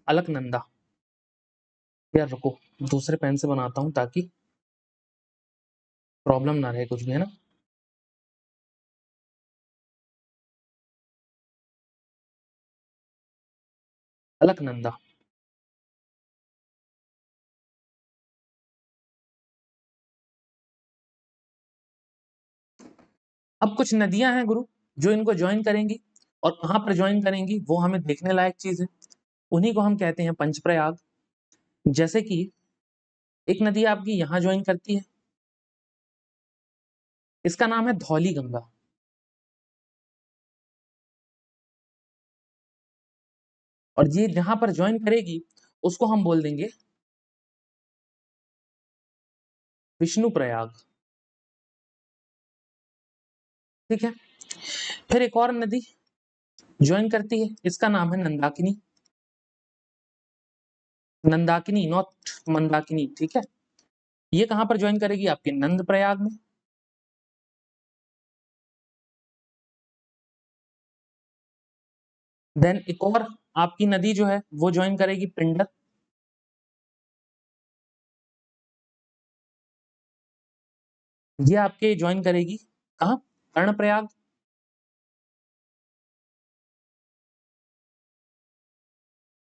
अलकनंदा। यार रुको, दूसरे पेन से बनाता हूँ ताकि प्रॉब्लम ना रहे कुछ भी, है ना। अलकनंदा। अब कुछ नदियां हैं गुरु, जो इनको ज्वाइन करेंगी, और कहाँ पर ज्वाइन करेंगी वो हमें देखने लायक चीज है। उन्हीं को हम कहते हैं पंचप्रयाग। जैसे कि एक नदी आपकी यहाँ ज्वाइन करती है, इसका नाम है धौली गंगा। और ये जहां पर ज्वाइन करेगी उसको हम बोल देंगे विष्णु प्रयाग, ठीक है। फिर एक और नदी ज्वाइन करती है, इसका नाम है नंदाकिनी। नंदाकिनी, नॉट मंदाकिनी, ठीक है। ये कहां पर ज्वाइन करेगी? आपके नंद प्रयाग में। देन एक और आपकी नदी जो है वो ज्वाइन करेगी पिंडर। ये आपके ज्वाइन करेगी कहा? कर्णप्रयाग।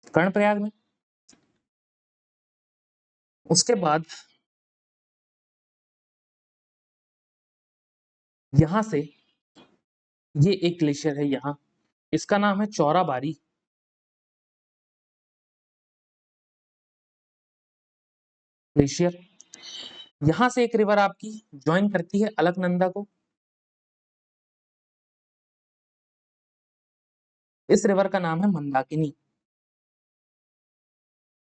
कर्णप्रयाग में। उसके बाद यहां से ये एक ग्लेशियर है यहाँ, इसका नाम है चौराबाड़ी ग्लेशियर। यहां से एक रिवर आपकी ज्वाइन करती है अलकनंदा को। इस रिवर का नाम है मंदाकिनी।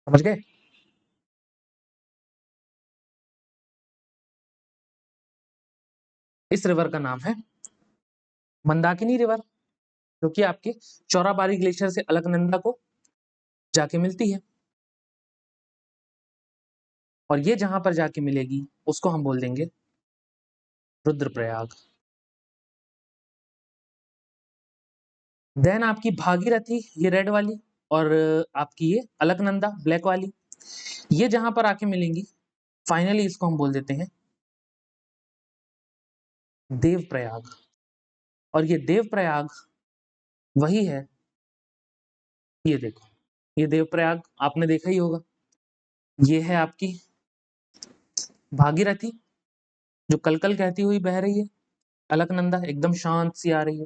समझ गए? इस रिवर का नाम है मंदाकिनी रिवर, जो कि आपके चौराबाड़ी ग्लेशियर से अलकनंदा को जाके मिलती है। और ये जहां पर जाके मिलेगी उसको हम बोल देंगे रुद्रप्रयाग। देन आपकी भागीरथी ये रेड वाली, और आपकी ये अलकनंदा ब्लैक वाली, ये जहां पर आके मिलेंगी फाइनली इसको हम बोल देते हैं देवप्रयाग। और ये देवप्रयाग वही है, ये देखो, ये देवप्रयाग आपने देखा ही होगा। ये है आपकी भागीरथी जो कलकल कहती हुई बह रही है, अलकनंदा एकदम शांत सी आ रही है।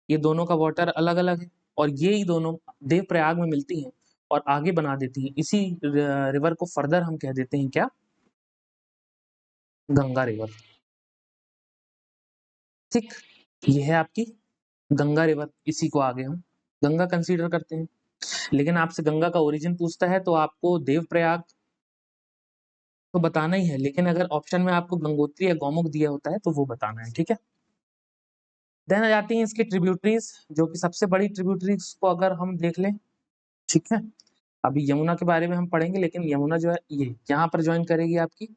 ये दोनों का वाटर अलग अलग है, और ये ही दोनों देवप्रयाग में मिलती हैं और आगे बना देती हैं। इसी रिवर को फर्दर हम कह देते हैं क्या, गंगा रिवर। ठीक, ये है आपकी गंगा रिवर, इसी को आगे हम गंगा कंसीडर करते हैं। लेकिन आपसे गंगा का ओरिजिन पूछता है तो आपको देवप्रयाग तो बताना ही है, लेकिन अगर ऑप्शन में आपको गंगोत्री या गौमुख दिया होता है तो वो बताना है, ठीक है। देन आ जाती हैं इसकी ट्रिब्यूटरीज, जो कि सबसे बड़ी ट्रिब्यूटरीज को अगर हम देख लें, ठीक है। अभी यमुना के बारे में हम पढ़ेंगे, लेकिन यमुना जो है ये यहाँ पर ज्वाइन करेगी आपकी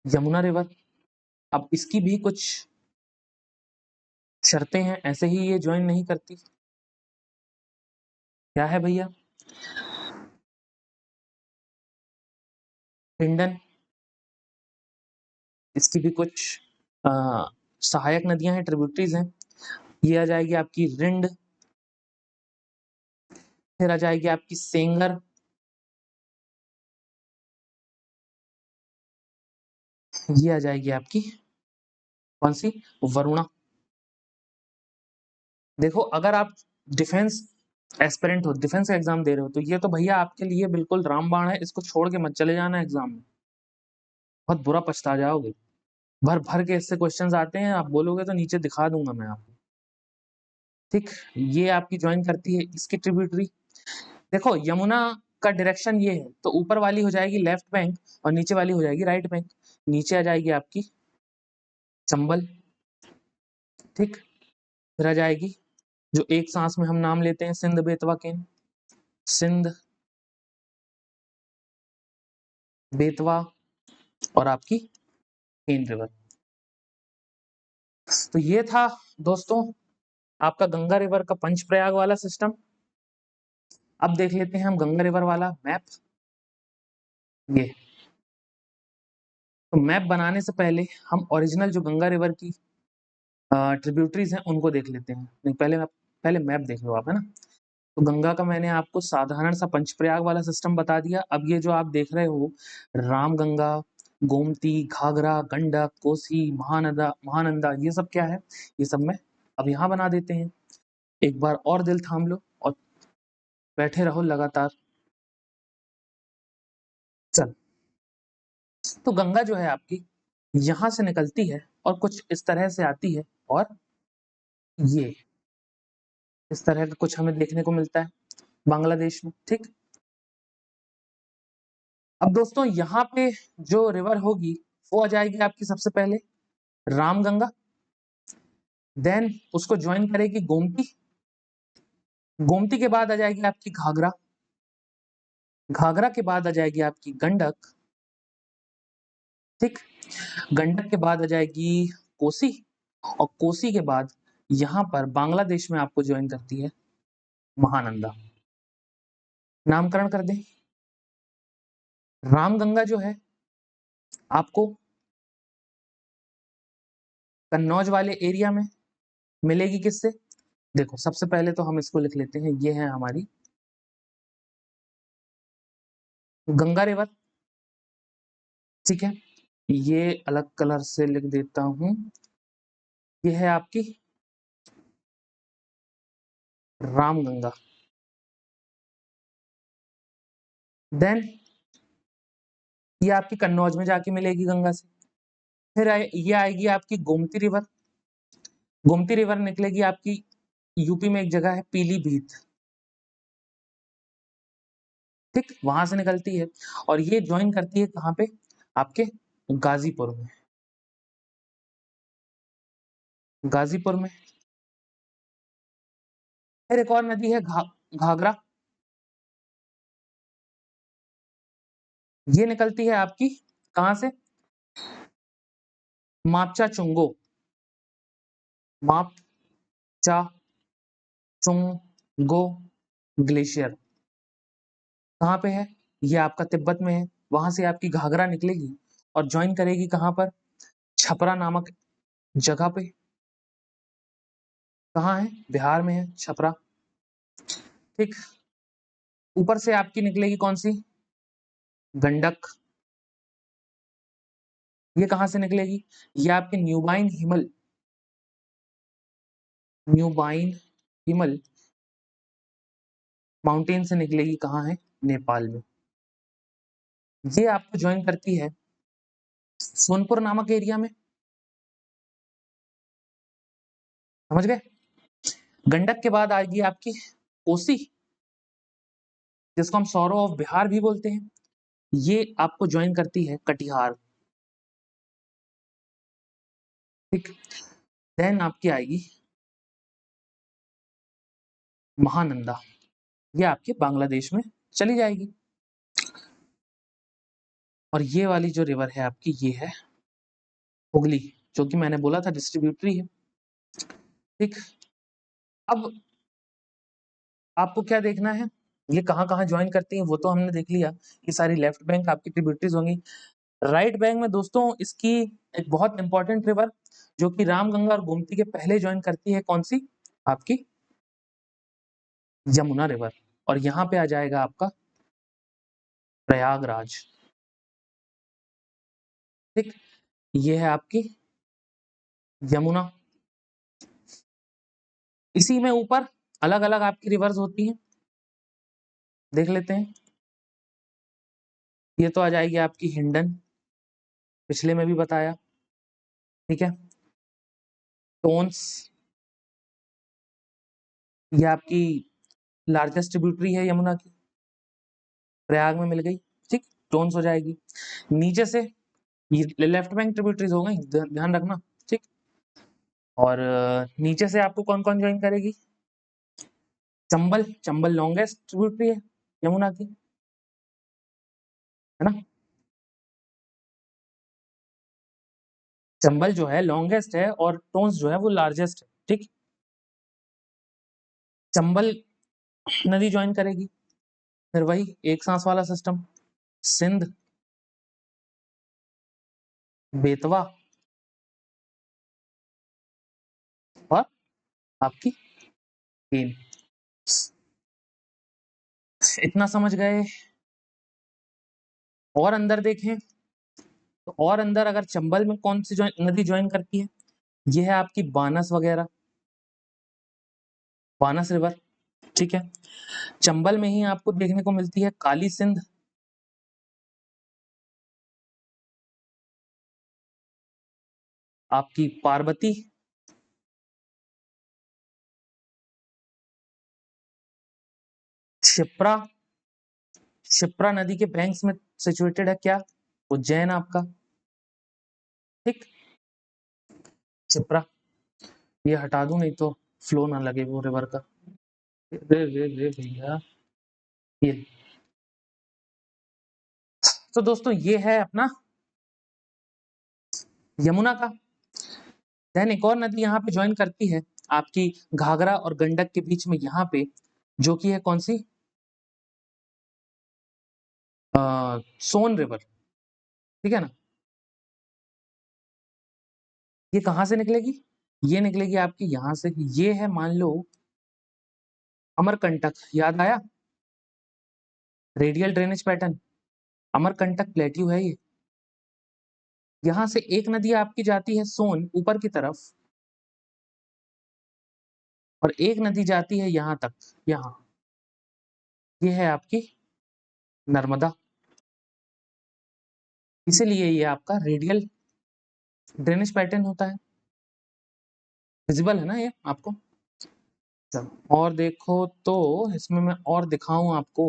यमुना रिवर। अब इसकी भी कुछ शर्तें हैं, ऐसे ही ये ज्वाइन नहीं करती। क्या है भैया, हिंडन, इसकी भी कुछ अ, सहायक नदियां हैं, ट्रिब्यूटरीज हैं। ये आ जाएगी आपकी रिंड, फिर आ जाएगी आपकी सेंगर, ये आ जाएगी आपकी कौन सी, वरुणा। देखो अगर आप डिफेंस एस्पिरेंट हो, डिफेंस का एग्जाम दे रहे हो, तो ये तो भैया आपके लिए बिल्कुल रामबाण है, इसको छोड़ के मत चले जाना एग्जाम में, बहुत बुरा पछता जाओगे। भर भर के इससे क्वेश्चंस आते हैं, आप बोलोगे तो नीचे दिखा दूंगा मैं आपको। ठीक, ये आपकी ज्वाइन करती है इसकी ट्रिब्यूटरी। देखो यमुना का डायरेक्शन ये है, तो ऊपर वाली हो जाएगी लेफ्ट बैंक और नीचे वाली हो जाएगी राइट बैंक। नीचे आ जाएगी आपकी चंबल, ठीक। फिर आ जाएगी जो एक सांस में हम नाम लेते हैं, सिंध बेतवा केन, सिंध बेतवा और आपकी केन रिवर। तो ये था दोस्तों आपका गंगा रिवर का पंचप्रयाग वाला सिस्टम। अब देख लेते हैं हम गंगा रिवर वाला मैप। ये तो मैप बनाने से पहले हम ओरिजिनल जो गंगा रिवर की ट्रिब्यूटरीज हैं उनको देख लेते हैं। नहीं, पहले मैप देख लो आप, है ना। तो गंगा का मैंने आपको साधारण सा पंचप्रयाग वाला सिस्टम बता दिया। अब ये जो आप देख रहे हो, रामगंगा, गोमती, घाघरा, गंडक, कोसी, महानदा, महानंदा, ये सब क्या है, ये सब मैं अब यहाँ बना देते हैं। एक बार और दिल थाम लो और बैठे रहो लगातार। चल, तो गंगा जो है आपकी यहाँ से निकलती है और कुछ इस तरह से आती है, और ये इस तरह का कुछ हमें देखने को मिलता है बांग्लादेश में, ठीक। अब दोस्तों यहाँ पे जो रिवर होगी वो आ जाएगी आपकी सबसे पहले रामगंगा, देन उसको ज्वाइन करेगी गोमती, गोमती के बाद आ जाएगी आपकी घाघरा, घाघरा के बाद आ जाएगी आपकी गंडक, ठीक। गंडक के बाद आ जाएगी कोसी, और कोसी के बाद यहाँ पर बांग्लादेश में आपको ज्वाइन करती है महानंदा। नामकरण कर दें, रामगंगा जो है आपको कन्नौज वाले एरिया में मिलेगी किससे, देखो सबसे पहले तो हम इसको लिख लेते हैं, ये है हमारी गंगा रिवर, ठीक है। ये अलग कलर से लिख देता हूं, ये है आपकी रामगंगा। देन ये आपकी कन्नौज में जाके मिलेगी गंगा से। फिर ये आएगी आपकी गोमती रिवर, गोमती रिवर निकलेगी आपकी यूपी में एक जगह है पीलीभीत, ठीक, वहां से निकलती है और ये ज्वाइन करती है कहाँ पे, आपके गाजीपुर में, गाजीपुर में। फिर एक और नदी है घाघरा, ये निकलती है आपकी कहाँ से, मापचा चुंगो, माप चा चुंग गो ग्लेशियर कहाँ पे है? ये आपका तिब्बत में है। वहां से आपकी घाघरा निकलेगी और ज्वाइन करेगी कहाँ पर? छपरा नामक जगह पे। कहाँ है? बिहार में है छपरा। ठीक। ऊपर से आपकी निकलेगी कौन सी? गंडक। ये कहाँ से निकलेगी? ये आपके न्यूबाइन हिमल माउंटेन से निकलेगी। कहाँ है? नेपाल में। ये आपको ज्वाइन करती है सोनपुर नामक एरिया में। समझ गए? गंडक के बाद आएगी आपकी कोसी, जिसको हम सौरो ऑफ बिहार भी बोलते हैं। ये आपको ज्वाइन करती है कटिहार। ठीक। देन आपकी आएगी महानंदा। ये आपके बांग्लादेश में चली जाएगी। और ये वाली जो रिवर है आपकी, ये है हुगली, जो कि मैंने बोला था डिस्ट्रीब्यूटरी है। ठीक। अब आपको क्या देखना है? ये कहाँ-कहाँ जॉइन करती हैं वो तो हमने देख लिया। ये सारी लेफ्ट बैंक आपकी ट्रिब्यूटरीज होंगी। राइट बैंक में दोस्तों इसकी एक बहुत इंपॉर्टेंट रिवर जो कि रामगंगा और गोमती के पहले जॉइन करती है, कौन सी? आपकी यमुना रिवर। और यहाँ पे आ जाएगा आपका प्रयागराज। ठीक। ये है आपकी यमुना। इसी में ऊपर अलग-अलग आपकी रिवर्स होती हैं। देख लेते हैं। ये तो आ जाएगी आपकी हिंडन, पिछले में भी बताया। ठीक है। टोन्स, ये आपकी लार्जेस्ट ट्रिब्यूटरी है यमुना की, प्रयाग में मिल गई। ठीक। टोन्स हो जाएगी। नीचे से ये लेफ्ट बैंक ट्रिब्यूटरीज हो गई, ध्यान रखना। ठीक। और नीचे से आपको कौन कौन ज्वाइन करेगी? चंबल। चंबल लॉन्गेस्ट ट्रिब्यूटरी है यमुना की, है ना? चंबल जो है लॉन्गेस्ट है और टोन्स जो है वो लार्जेस्ट है। ठीक। चंबल नदी ज्वाइन करेगी, फिर वही एक सांस वाला सिस्टम, सिंध, बेतवा और आपकी केन। इतना समझ गए? और अंदर देखें तो और अंदर अगर चंबल में कौन सी नदी ज्वाइन करती है? ये है आपकी बानस वगैरह, बानस रिवर। ठीक है। चंबल में ही आपको देखने को मिलती है काली सिंध, आपकी पार्वती, क्षिप्रा। क्षिप्रा नदी के बैंक्स में सिचुएटेड है क्या? उज्जैन आपका। ठीक। क्षिप्रा ये हटा दूं नहीं तो फ्लो ना लगे वो रिवर का। रे रे रे भैया, ये तो दोस्तों ये है अपना यमुना का। देन एक और नदी यहाँ पे ज्वाइन करती है आपकी घाघरा और गंडक के बीच में यहाँ पे, जो कि है कौन सी? सोन रिवर। ठीक है ना? ये कहाँ से निकलेगी? ये निकलेगी आपकी यहाँ से। ये है मान लो अमरकंटक, याद आया? Radial drainage pattern, Amarkantak plateau है ये। यहाँ से एक नदी आपकी जाती है सोन ऊपर की तरफ, और एक नदी जाती है यहाँ तक, यहाँ। ये है आपकी नर्मदा। इसीलिए ये आपका रेडियल ड्रेनेज पैटर्न होता है। विजिबल है ना ये आपको? चलो और देखो तो इसमें मैं और दिखाऊं आपको।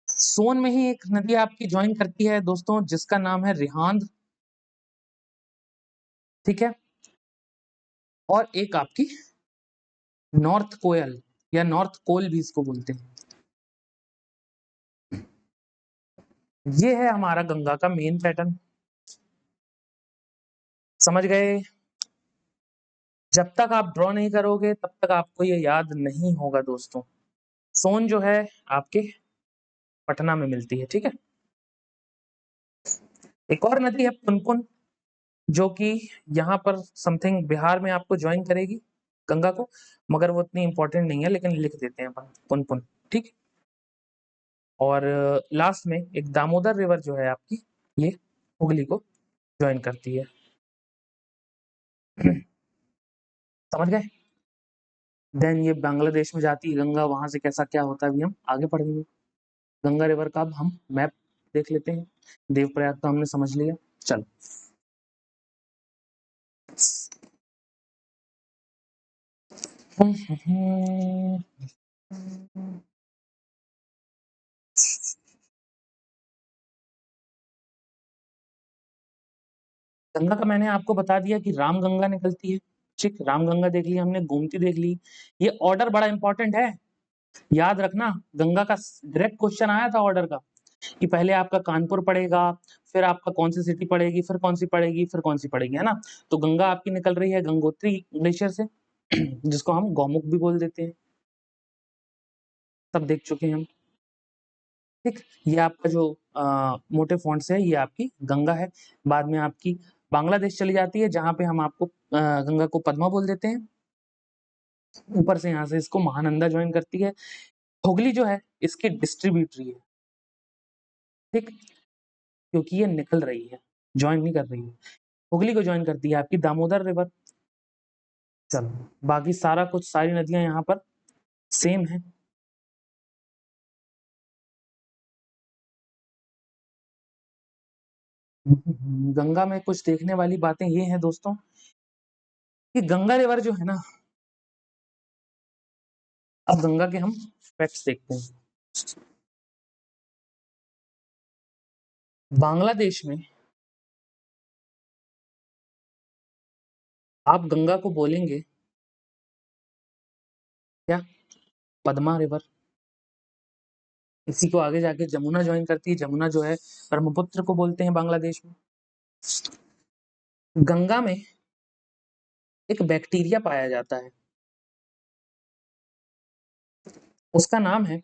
सोन में ही एक नदी आपकी ज्वाइन करती है दोस्तों, जिसका नाम है रिहांद। ठीक है। और एक आपकी नॉर्थ कोयल या नॉर्थ कोल भी इसको बोलते हैं। ये है हमारा गंगा का मेन पैटर्न। समझ गए? जब तक आप ड्रॉ नहीं करोगे तब तक आपको ये याद नहीं होगा दोस्तों। सोन जो है आपके पटना में मिलती है, ठीक है। एक और नदी है पुनपुन, जो कि यहाँ पर समथिंग बिहार में आपको ज्वाइन करेगी गंगा को, मगर वो इतनी इंपॉर्टेंट नहीं है, लेकिन लिख देते हैं अपन पुनपुन, ठीक। और लास्ट में एक दामोदर रिवर जो है आपकी, ये हुगली को ज्वाइन करती है। समझ गए। देन ये बांग्लादेश में जाती है गंगा, वहां से कैसा क्या होता है अभी हम आगे पढ़ेंगे। गंगा रिवर का अब हम मैप देख लेते हैं। देवप्रयाग का हमने समझ लिया, चलो। गंगा का मैंने आपको बता दिया कि रामगंगा निकलती है, ठीक। रामगंगा देख ली हमने, गोमती देख ली। ये ऑर्डर बड़ा इंपॉर्टेंट है, याद रखना। गंगा का डायरेक्ट क्वेश्चन आया था ऑर्डर का, कि पहले आपका कानपुर पड़ेगा, फिर आपका कौन सी सिटी पड़ेगी, फिर कौन सी पड़ेगी, फिर कौन सी पड़ेगी, है ना। तो गंगा आपकी निकल रही है गंगोत्री ग्लेशियर से, जिसको हम गौमुख भी बोल देते हैं, सब देख चुके हैं हम, ठीक। ये आपका जो मोटे फॉन्ट से है, ये आपकी गंगा है। बाद में आपकी बांग्लादेश चली जाती है, जहां पे हम आपको गंगा को पद्मा बोल देते हैं। ऊपर से यहाँ से इसको महानंदा ज्वाइन करती है। हुगली जो है इसकी डिस्ट्रीब्यूटरी है, ठीक, क्योंकि ये निकल रही है, ज्वाइन नहीं कर रही है। हुगली को ज्वाइन करती है आपकी दामोदर रिवर। चलो, बाकी सारा कुछ, सारी नदियां यहाँ पर सेम है। गंगा में कुछ देखने वाली बातें ये हैं दोस्तों, कि गंगा रिवर जो है ना, अब गंगा के हम फैक्ट्स देखते हैं। बांग्लादेश में आप गंगा को बोलेंगे क्या, पद्मा रिवर। इसी को आगे जाके जमुना ज्वाइन करती है, जमुना जो है ब्रह्मपुत्र को बोलते हैं बांग्लादेश में। गंगा में एक बैक्टीरिया पाया जाता है, उसका नाम है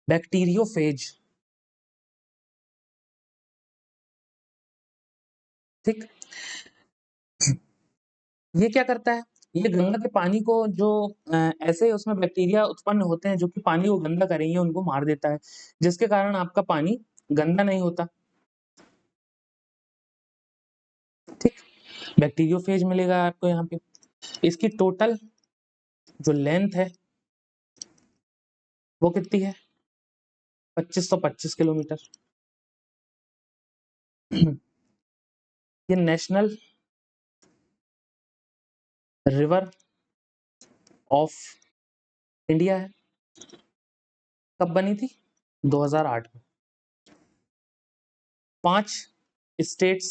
बैक्टीरियोफेज, ठीक। ये क्या करता है, ये गंगा के पानी को जो ऐसे उसमें बैक्टीरिया उत्पन्न होते हैं जो कि पानी को गंदा करेंगे, उनको मार देता है, जिसके कारण आपका पानी गंदा नहीं होता, ठीक। बैक्टीरियोफेज मिलेगा आपको यहाँ पे। इसकी टोटल जो लेंथ है वो कितनी है, 2525 किलोमीटर। ये नेशनल रिवर ऑफ इंडिया है। कब बनी थी, 2008 में। 5 स्टेट्स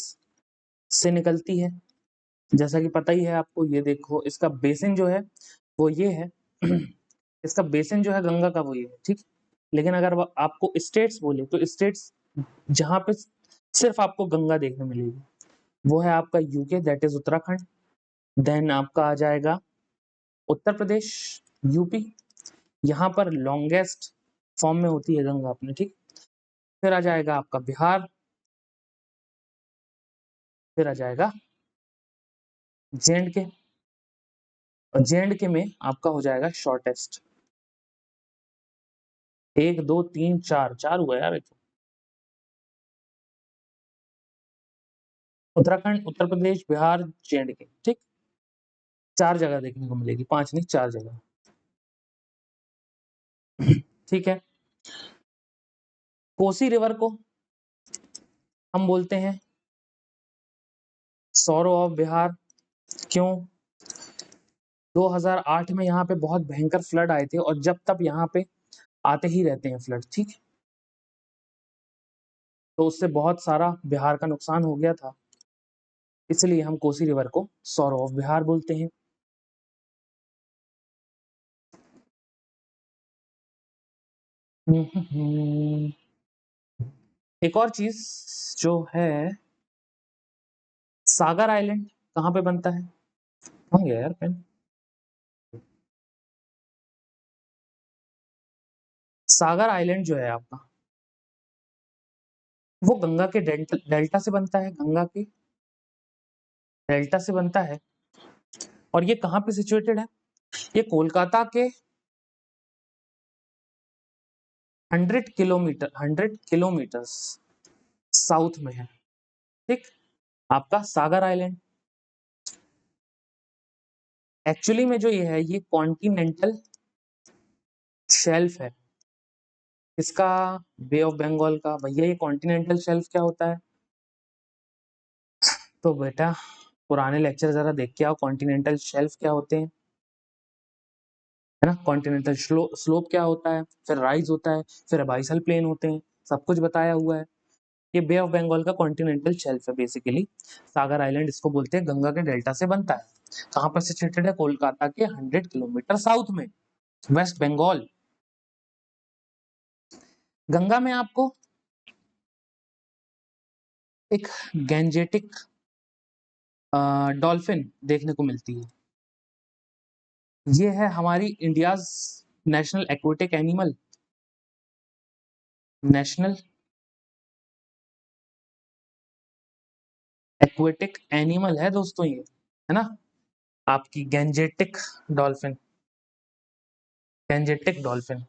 से निकलती है, जैसा कि पता ही है आपको। ये देखो, इसका बेसिन जो है वो ये है। इसका बेसिन जो है गंगा का वो ये है, ठीक। लेकिन अगर आपको स्टेट्स बोले, तो स्टेट्स जहां पे सिर्फ आपको गंगा देखने मिलेगी, वो है आपका UK, that is Uttarakhand. Then आपका आ जाएगा उत्तर प्रदेश, यूपी, यहाँ पर लॉन्गेस्ट फॉर्म में होती है गंगा अपने, ठीक। फिर आ जाएगा आपका बिहार, फिर आ जाएगा जे, और जे में आपका हो जाएगा शॉर्टेस्ट। 1 2 3 4 4 हुआ यार, उत्तराखंड, उत्तर प्रदेश, बिहार, जे, ठीक। 4 जगह देखने को मिलेगी, 5 नहीं, 4 जगह, ठीक है। कोसी रिवर को हम बोलते हैं सौरो ऑफ बिहार, क्यों, 2008 में यहाँ पे बहुत भयंकर फ्लड आए थे, और जब तब यहाँ पे आते ही रहते हैं फ्लड, ठीक। तो उससे बहुत सारा बिहार का नुकसान हो गया था, इसलिए हम कोसी रिवर को सौरो ऑफ बिहार बोलते हैं। एक और चीज जो है, सागर आइलैंड कहाँ पे बनता है, कहाँ गया यार पेन। सागर आइलैंड जो है आपका, वो गंगा के डेल्टा से बनता है, गंगा के डेल्टा से बनता है। और ये कहाँ पे सिचुएटेड है? ये कोलकाता के 100 किलोमीटर्स साउथ में है, ठीक। आपका सागर आइलैंड एक्चुअली में जो ये है, ये कॉन्टिनेंटल शेल्फ है। इसका बे ऑफ बंगाल का। भैया ये कॉन्टिनेंटल शेल्फ क्या होता है? तो बेटा पुराने लेक्चर जरा देख के आओ, कॉन्टिनेंटल शेल्फ क्या होते हैं, है ना। कॉन्टिनेंटल स्लोप क्या होता है, फिर राइज होता है, फिर अबाइसल प्लेन होते हैं, सब कुछ बताया हुआ है। ये बे ऑफ बंगाल का कॉन्टिनेंटल शेल्फ है बेसिकली। सागर आइलैंड इसको बोलते हैं, गंगा के डेल्टा से बनता है। कहाँ पर सिचुएटेड है? कोलकाता के 100 किलोमीटर साउथ में, वेस्ट बंगाल। गंगा में आपको एक गैंजेटिक डॉल्फिन देखने को मिलती है। ये है हमारी India's national aquatic animal, national aquatic animal है दोस्तों ये, है ना। आपकी गैंजेटिक डॉल्फिन, गैंजेटिक डॉल्फिन।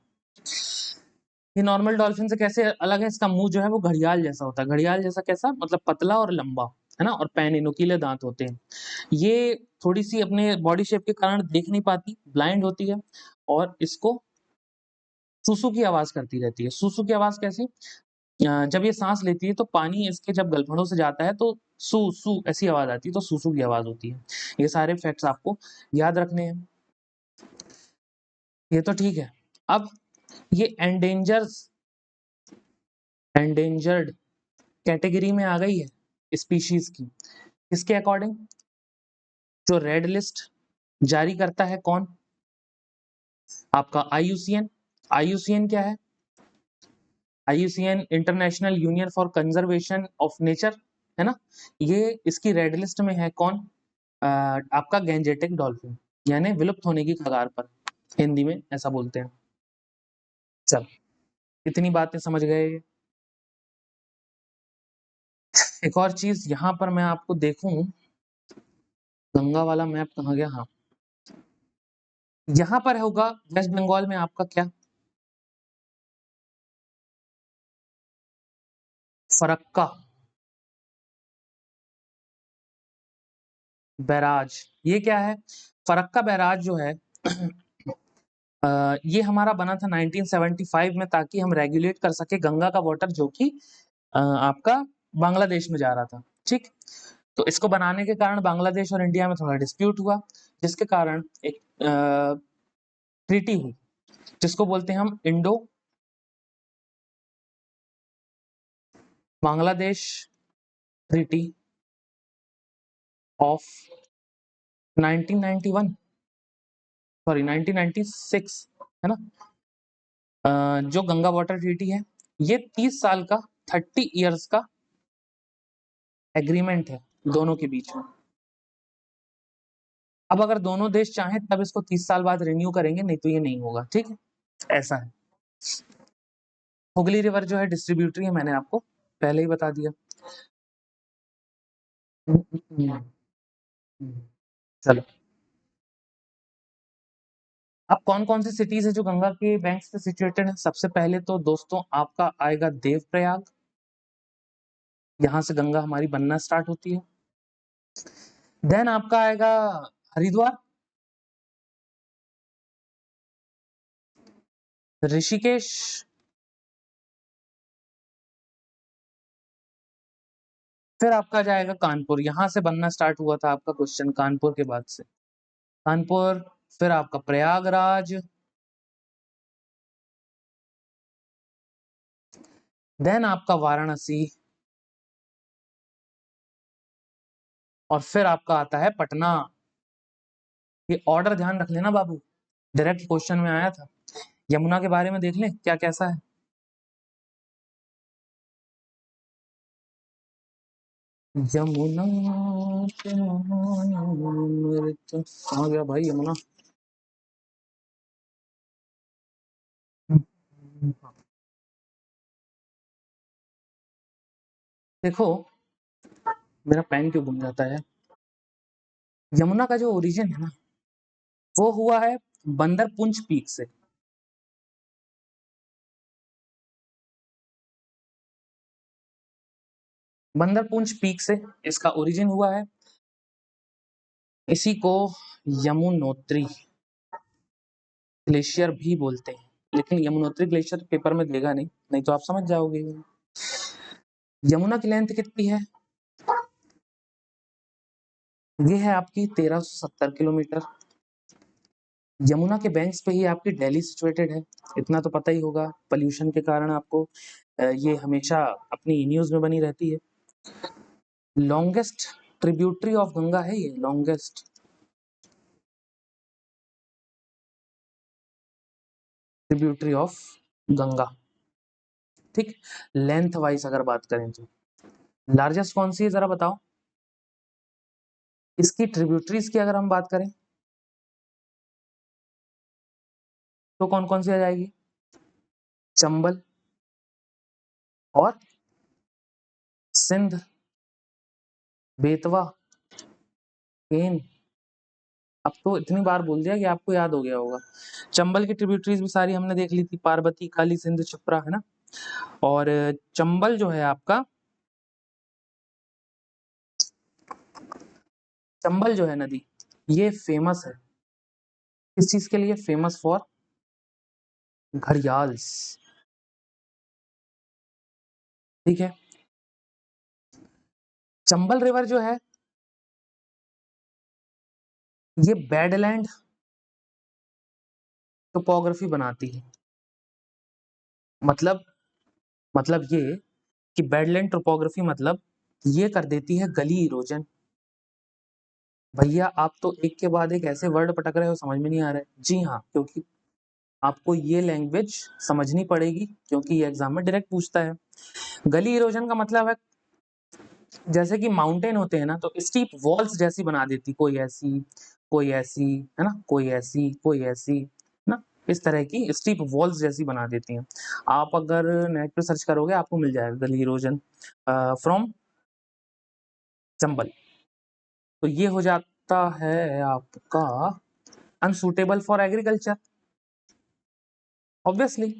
ये नॉर्मल डॉल्फिन से कैसे अलग है? इसका मुंह जो है वो घड़ियाल जैसा होता है। घड़ियाल जैसा कैसा? मतलब पतला और लंबा, है ना। और पैने नुकीले दांत होते हैं। ये थोड़ी सी अपने बॉडी शेप के कारण देख नहीं पाती, ब्लाइंड होती है। और इसको सुसु की आवाज करती रहती है। सुसु की आवाज कैसी? जब ये सांस लेती है तो पानी इसके जब गलफड़ों से जाता है तो सू सू ऐसी आवाज आती है, तो सुसु की आवाज होती है। ये सारे फैक्ट्स आपको याद रखने हैं। ये तो ठीक है। अब ये एंडेंजर्ड कैटेगरी में आ गई है स्पीशीज की। इसके अकॉर्डिंग जो रेड लिस्ट जारी करता है कौन? आपका आईयूसीएन। आईयूसीएन क्या है? IUCN international union for conservation of nature, है ना। ये इसकी रेड लिस्ट में है कौन? आपका गैंजेटिक डॉल्फिन, यानी विलुप्त होने की कगार पर, हिंदी में ऐसा बोलते हैं। चल, इतनी बातें समझ गए। एक और चीज यहाँ पर मैं आपको देखूं, गंगा वाला मैप कहाँ गया? हाँ, यहाँ पर होगा वेस्ट बंगाल में आपका क्या? फरक्का बैराज। ये क्या है? फरक्का बैराज जो है ये हमारा बना था 1975 में, ताकि हम रेगुलेट कर सके गंगा का वाटर जो कि आपका बांग्लादेश में जा रहा था, ठीक। तो इसको बनाने के कारण बांग्लादेश और इंडिया में थोड़ा डिस्प्यूट हुआ, जिसके कारण एक ट्रीटी हुई, जिसको बोलते हैं हम Indo Bangladesh treaty of 1991, sorry 1996, है ना। जो गंगा वाटर ट्रीटी है, ये 30 साल का, 30 इयर्स का एग्रीमेंट है दोनों के बीच में। अब अगर दोनों देश चाहें तब इसको 30 साल बाद रिन्यू करेंगे, नहीं तो ये नहीं होगा, ठीक है। ऐसा है। हुगली रिवर जो है डिस्ट्रीब्यूटरी है, मैंने आपको पहले ही बता दिया। चलो, अब कौन कौन सी सिटीज है जो गंगा के बैंक पे सिचुएटेड है? सबसे पहले तो दोस्तों आपका आएगा देवप्रयाग। यहाँ से गंगा हमारी बनना स्टार्ट होती है। देन आपका आएगा हरिद्वार, ऋषिकेश, फिर आपका जाएगा कानपुर। यहाँ से बनना स्टार्ट हुआ था आपका क्वेश्चन, कानपुर के बाद से कानपुर, फिर आपका प्रयागराज, देन आपका वाराणसी, और फिर आपका आता है पटना। ये ऑर्डर ध्यान रख लेना बाबू, डायरेक्ट क्वेश्चन में आया था। यमुना के बारे में देख लें क्या कैसा है। यमुना के महान अमृत, कहाँ गया भाई यमुना? देखो, मेरा पेन क्यों गुम जाता है। यमुना का जो ओरिजिन है ना, वो हुआ है बंदरपुंज पीक से। बंदरपुंज पीक से इसका ओरिजिन हुआ है। इसी को यमुनोत्री ग्लेशियर भी बोलते हैं, लेकिन यमुनोत्री ग्लेशियर पेपर में देगा नहीं, नहीं तो आप समझ जाओगे। यमुना की लेंथ कितनी है? ये है आपकी 1370 किलोमीटर। यमुना के बैंक्स पे ही आपकी दिल्ली सिचुएटेड है, इतना तो पता ही होगा। पोल्यूशन के कारण आपको ये हमेशा अपनी न्यूज में बनी रहती है। लॉन्गेस्ट ट्रिब्यूटरी ऑफ गंगा है ये, लॉन्गेस्ट ट्रिब्यूटरी ऑफ गंगा। ठीक, लेंथ वाइज अगर बात करें तो लार्जेस्ट कौन सी है जरा बताओ। इसकी ट्रिब्यूटरीज की अगर हम बात करें तो कौन कौन सी आ जाएगी? चंबल और सिंध, बेतवा, केन। अब तो इतनी बार बोल दिया कि आपको याद हो गया होगा। चंबल की ट्रिब्यूटरीज भी सारी हमने देख ली थी, पार्वती, काली, सिंध, क्षिप्रा, है ना। और चंबल जो है आपका, चंबल जो है नदी, ये फेमस है किस चीज के लिए? Famous for gharials. ठीक है। चंबल रिवर जो है ये बैडलैंड टोपोग्राफी बनाती है। मतलब मतलब ये कि बैडलैंड टोपोग्राफी मतलब ये कर देती है गली इरोजन। भैया आप तो एक के बाद एक ऐसे वर्ड पटक रहे हो, समझ में नहीं आ रहा है। जी हाँ, क्योंकि आपको ये लैंग्वेज समझनी पड़ेगी, क्योंकि ये एग्जाम में डायरेक्ट पूछता है। गली इरोजन का मतलब है जैसे कि माउंटेन होते हैं ना, तो स्टीप वॉल्स जैसी बना देती, कोई ऐसी, कोई ऐसी, है ना, कोई ऐसी, कोई ऐसी, ना, इस तरह की स्टीप वॉल्स जैसी बना देती हैं। आप अगर नेट पे सर्च करोगे आपको मिल जाएगा गली इरोजन फ्रॉम चंबल। तो ये हो जाता है आपका unsuitable for agriculture, obviously.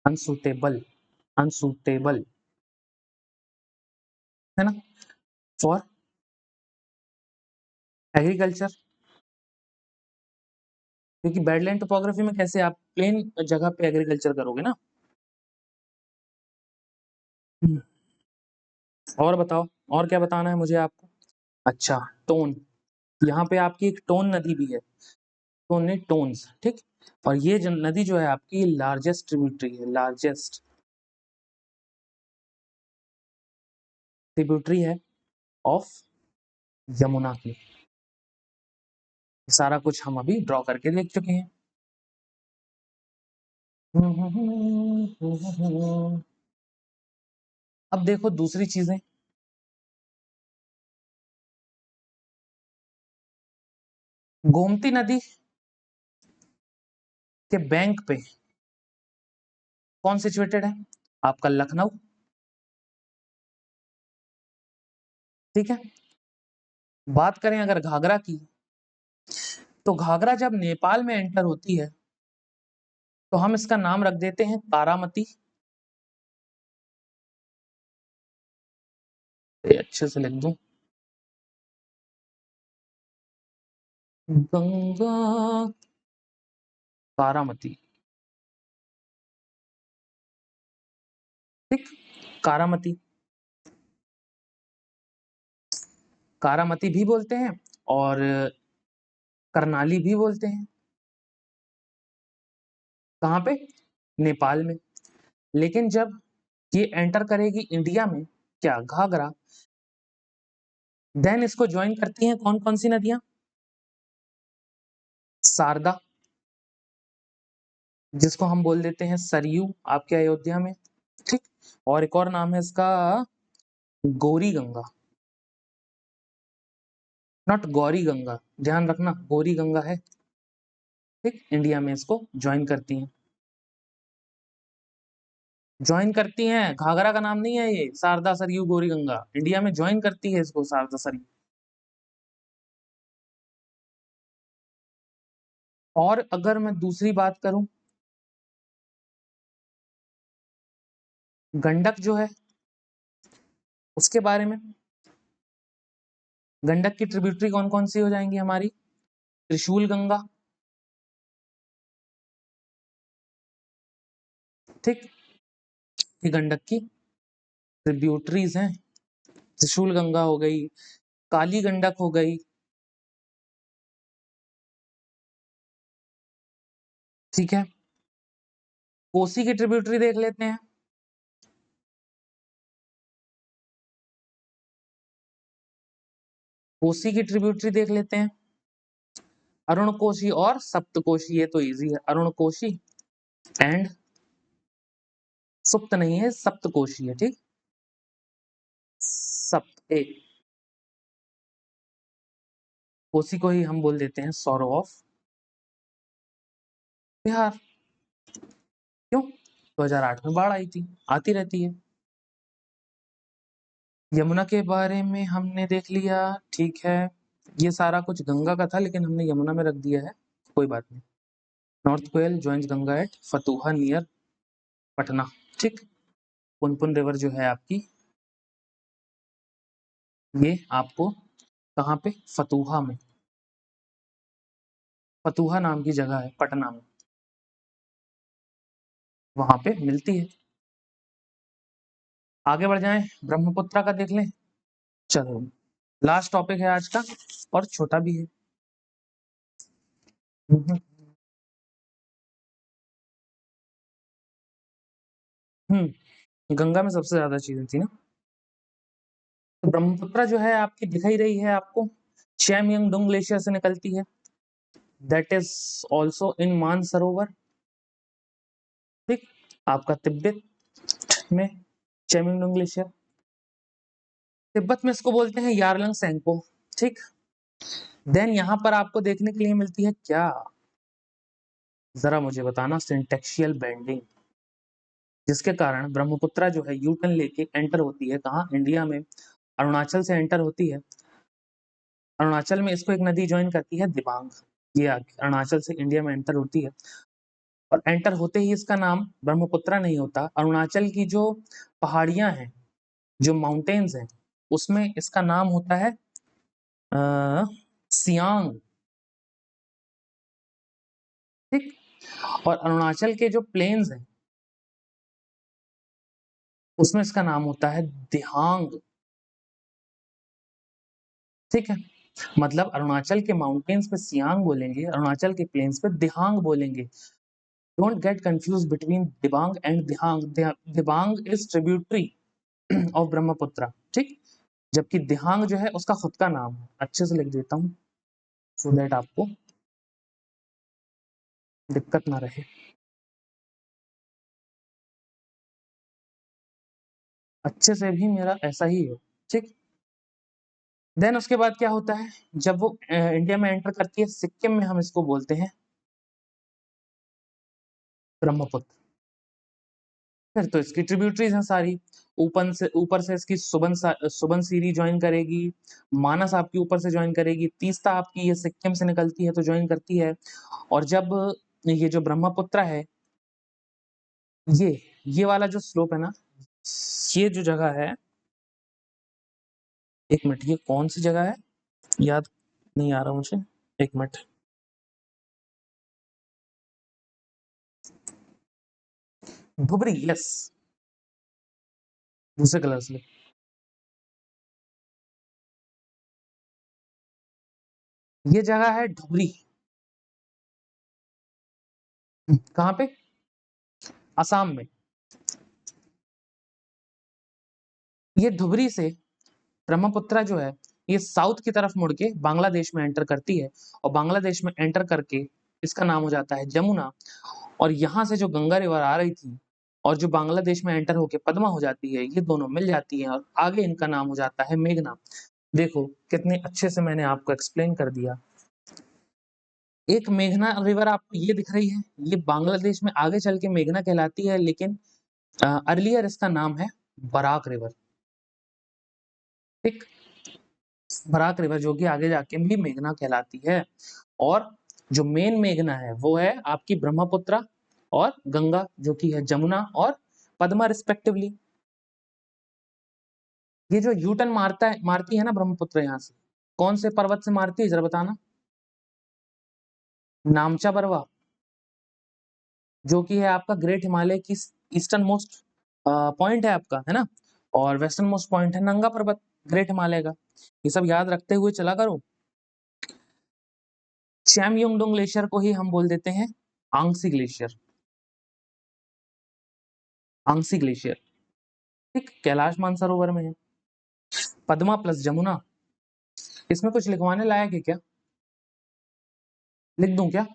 Unsuitable, unsuitable, है ना, फॉर एग्रीकल्चर। क्योंकि बैडलैंड टोपोग्राफी में कैसे आप प्लेन जगह पे एग्रीकल्चर करोगे ना। और बताओ, और क्या बताना है मुझे आपको? अच्छा, टोन। यहाँ पे आपकी एक टोन नदी भी है, टोन नहीं, टोन्स, ठीक। और ये जो नदी जो है आपकी लार्जेस्ट ट्रिब्यूटरी है, लार्जेस्ट ट्रिब्यूटरी है ऑफ यमुना की। सारा कुछ हम अभी ड्रॉ करके देख चुके हैं। अब देखो दूसरी चीजें। गोमती नदी के बैंक पे कौन सिचुएटेड है? आपका लखनऊ। ठीक है। बात करें अगर घाघरा की, तो घाघरा जब नेपाल में एंटर होती है तो हम इसका नाम रख देते हैं तारामती। ये अच्छे से लिख दूं, गंगा तारामती। ठीक, कारामती, कारामती भी बोलते हैं और करनाली भी बोलते हैं। कहाँ पे? नेपाल में। लेकिन जब ये एंटर करेगी इंडिया में, क्या घाघरा, देन इसको ज्वाइन करती हैं कौन कौन सी नदियां? शारदा, जिसको हम बोल देते हैं सरयू आपके अयोध्या में। ठीक। और एक और नाम है इसका, गौरी गंगा, नॉट गौरी गंगा, ध्यान रखना, गौरी गंगा है। ठीक, इंडिया में इसको ज्वाइन करती हैं। ज्वाइन करती हैं, घाघरा का नाम नहीं है ये, शारदा सरयू गौरी गंगा, इंडिया में ज्वाइन करती है इसको शारदा सरयू। और अगर मैं दूसरी बात करूं, गंडक जो है उसके बारे में, गंडक की ट्रिब्यूटरी कौन कौन सी हो जाएंगी हमारी? त्रिशूल गंगा, ठीक, ये गंडक की ट्रिब्यूटरीज हैं। त्रिशूल गंगा हो गई, काली गंडक हो गई, ठीक है। कोसी की ट्रिब्यूटरी देख लेते हैं। कोसी की ट्रिब्यूटरी देख लेते हैं, अरुणकोशी और सप्तकोशी, ये तो इजी है, अरुणकोशी एंड सुप्त नहीं है, सप्तकोशी है, ठीक। सप्त एक, कोसी को ही हम बोल देते हैं सौरो ऑफ बिहार। क्यों? 2008 में बाढ़ आई थी, आती रहती है। यमुना के बारे में हमने देख लिया, ठीक है। ये सारा कुछ गंगा का था लेकिन हमने यमुना में रख दिया है, कोई बात नहीं। North Koel joins Ganga at Fatuha near Patna, ठीक। पुनपुन रिवर जो है आपकी, ये आपको कहाँ पे? फतुहा में, फतुहा नाम की जगह है पटना में, वहां पे मिलती है। आगे बढ़ जाएं, ब्रह्मपुत्रा का देख लें। चलो, लास्ट टॉपिक है आज का और छोटा भी है। गंगा में सबसे ज्यादा चीजें थी ना। तो ब्रह्मपुत्रा जो है आपकी दिखाई रही है आपको, चैमयंगडोंग ग्लेशियर से निकलती है, that is also in Mansarovar, ठीक। आपका तिब्बत में चैमयंगडोंग ग्लेशियर, तिब्बत में इसको बोलते हैं यारलंग सेंगपो, ठीक। देन यहाँ पर आपको देखने के लिए मिलती है क्या, जरा मुझे बताना, सिंटेक्शियल बेंडिंग, जिसके कारण ब्रह्मपुत्रा जो है यू टर्न लेके एंटर होती है कहाँ? इंडिया में, अरुणाचल से एंटर होती है। अरुणाचल में इसको एक नदी ज्वाइन करती है दिबांग, ये अरुणाचल से इंडिया में एंटर होती है। और एंटर होते ही इसका नाम ब्रह्मपुत्रा नहीं होता, अरुणाचल की जो पहाड़ियां हैं, जो माउंटेन्स हैं, उसमें इसका नाम होता है सियांग, ठीक। और अरुणाचल के जो प्लेन्स हैं उसमें इसका नाम होता है दिहांग, ठीक है। मतलब अरुणाचल के माउंटेन्स पे सियांग बोलेंगे, अरुणाचल के प्लेन्स पे दिहांग बोलेंगे। Don't get confuse between Dibang and Dihang, Dibang is tributary of Brahmaputra, ठीक। जबकि दिहांग जो है उसका खुद का नाम है, अच्छे से लिख देता हूँ सो दैट आपको दिक्कत ना रहे। अच्छे से भी मेरा ऐसा ही है, ठीक। देन उसके बाद क्या होता है, जब वो इंडिया में एंटर करती है, सिक्किम में हम इसको बोलते हैं ब्रह्मपुत्र। फिर तो इसकी ट्रिब्यूटरीज हैं सारी, ऊपर से इसकी सुबनसिरी ज्वाइन करेगी, मानस आपकी ऊपर से ज्वाइन करेगी, तीस्ता आपकी ये सिक्किम से निकलती है तो ज्वाइन करती है। और जब ये जो ब्रह्मपुत्र है, ये वाला जो स्लोप है ना, ये जो जगह है, एक मिनट, ये कौन सी जगह है याद नहीं आ रहा मुझे, एक मिनट, धुबरी, यस, दूसरे कलर से, ये जगह है धुबरी, कहाँ पे? असम में। ये धुबरी से ब्रह्मपुत्रा जो है, ये साउथ की तरफ मुड़ के बांग्लादेश में एंटर करती है, और बांग्लादेश में एंटर करके इसका नाम हो जाता है जमुना। और यहाँ से जो गंगा रिवर आ रही थी और जो बांग्लादेश में एंटर होके पद्मा हो जाती है, ये दोनों मिल जाती हैं और आगे इनका नाम हो जाता है मेघना। देखो कितने अच्छे से मैंने आपको एक्सप्लेन कर दिया। एक मेघना रिवर आपको ये दिख रही है, ये बांग्लादेश में आगे चल के मेघना कहलाती है, लेकिन अर्लियर इसका नाम है बराक रिवर। ठीक, बराक रिवर जो कि आगे जाके भी मेघना कहलाती है। और जो मेन मेघना है वो है आपकी ब्रह्मपुत्र और गंगा जो कि है जमुना और पद्मा रिस्पेक्टिवली। ये जो यूटर्न मारती है ना ब्रह्मपुत्र यहाँ से, कौन से पर्वत से मारती है जरा बताना? नामचा बरवा, जो कि है आपका ग्रेट हिमालय की ईस्टर्न मोस्ट पॉइंट है आपका, है ना। और वेस्टर्न मोस्ट पॉइंट है नंगा पर्वत, ग्रेट हिमालय का। ये सब याद रखते हुए चला करो। चैमयोंगडोंग ग्लेशियर को ही हम बोल देते हैं आंगसी ग्लेशियर, आंगसी ग्लेशियर। ठीक, कैलाश मानसरोवर में है। पद्मा प्लस जमुना, इसमें कुछ लिखवाने लायक है क्या? लिख दूं क्या?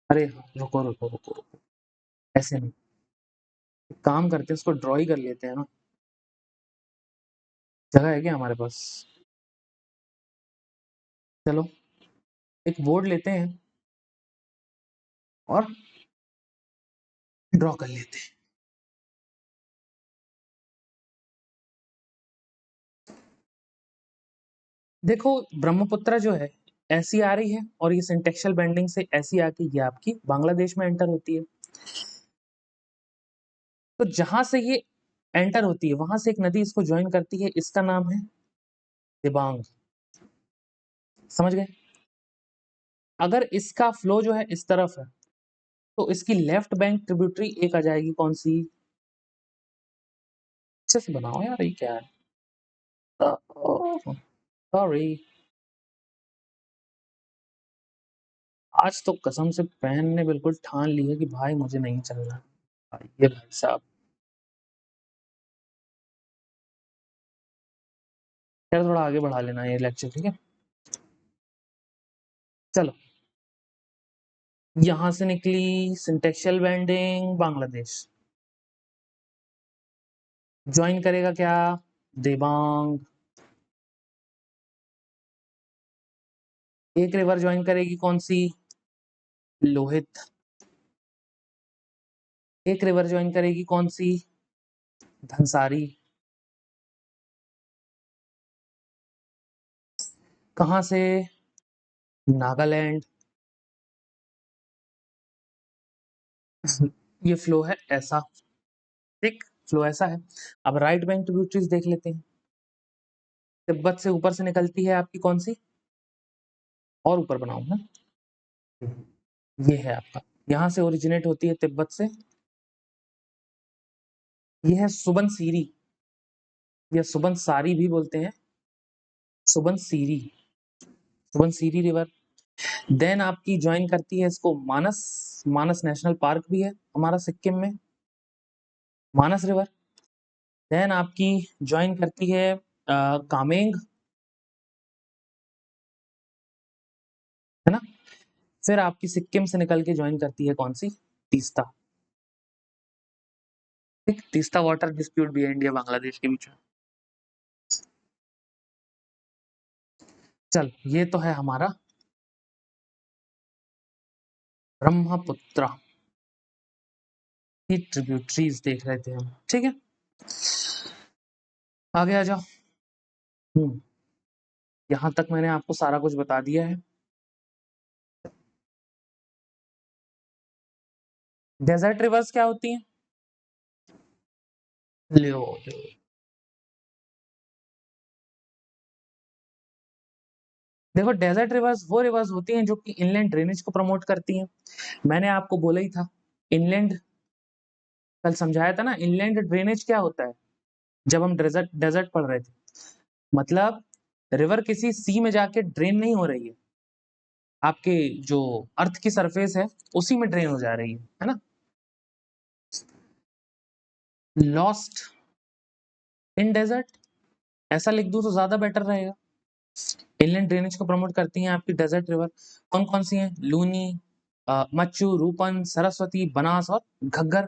अरे हाँ, रुको रुको रुको रुको, ऐसे नहीं, एक काम करते हैं, इसको ड्रॉ ही कर लेते हैं ना। जगह है क्या हमारे पास? चलो एक बोर्ड लेते हैं और ड्रॉ कर लेते हैं। देखो, ब्रह्मपुत्र जो है ऐसी आ रही है और ये सिंटेक्शल बेंडिंग से ऐसी आके ये आपकी बांग्लादेश में एंटर होती है। तो जहां से ये एंटर होती है वहां से एक नदी इसको ज्वाइन करती है, इसका नाम है दिबांग। समझ गए? अगर इसका फ्लो जो है इस तरफ है तो इसकी लेफ्ट बैंक ट्रिब्यूटरी एक आ जाएगी, कौन सी? अच्छे से बनाओ यार, ये क्या है? सॉरी, आज तो कसम से बहन ने बिल्कुल ठान ली है कि भाई मुझे नहीं चलना। ये भाई साहब, यार थोड़ा आगे बढ़ा लेना ये लेक्चर, ठीक है? चलो, यहां से निकली सिंटेक्शियल बेंडिंग बांग्लादेश, ज्वाइन करेगा क्या? देबांग। एक रिवर ज्वाइन करेगी कौन सी? लोहित। एक रिवर ज्वाइन करेगी कौन सी? धनसारी। कहां से? नागालैंड। ये फ्लो है ऐसा, ठीक, फ्लो ऐसा है। अब राइट बैंक ट्रिब्यूटरीज देख लेते हैं। तिब्बत से ऊपर से निकलती है आपकी कौन सी? और ऊपर बनाऊं ना, ये है आपका, यहां से ओरिजिनेट होती है तिब्बत से। ये है सुबनसिरी या सुबनसारी भी बोलते हैं, सुबनसिरी, सुबनसिरी रिवर। देन आपकी ज्वाइन करती है इसको मानस, मानस नेशनल पार्क भी है हमारा सिक्किम में, मानस रिवर। देन आपकी ज्वाइन करती है कामेंग, है ना। फिर आपकी सिक्किम से निकल के ज्वाइन करती है कौन सी? तीस्ता। ठीक, तीस्ता वाटर डिस्प्यूट भी है इंडिया बांग्लादेश के बीच में। चल, ये तो है हमारा ब्रह्मपुत्र की ट्रिब्यूटरीज देख रहे थे हम, ठीक है। आगे आ जाओ। हम्म, यहाँ तक मैंने आपको सारा कुछ बता दिया है। डेजर्ट रिवर्स क्या होती हैं? लियो, देखो, डेजर्ट रिवर्स वो रिवर्स होती हैं जो कि इनलैंड ड्रेनेज को प्रमोट करती हैं। मैंने आपको बोला ही था, इनलैंड, कल समझाया था ना, इनलैंड ड्रेनेज क्या होता है जब हम डेजर्ट डेजर्ट पढ़ रहे थे। मतलब रिवर किसी सी में जाके ड्रेन नहीं हो रही है, आपके जो अर्थ की सरफेस है उसी में ड्रेन हो जा रही है ना। लॉस्ट इन डेजर्ट, ऐसा लिख दूं तो ज्यादा बेटर रहेगा। इनलैंड ड्रेनेज को प्रमोट करती हैं आपकी डेजर्ट रिवर। कौन कौन सी हैं? लूनी, मच्चू, रूपन, सरस्वती, बनास और घग्गर।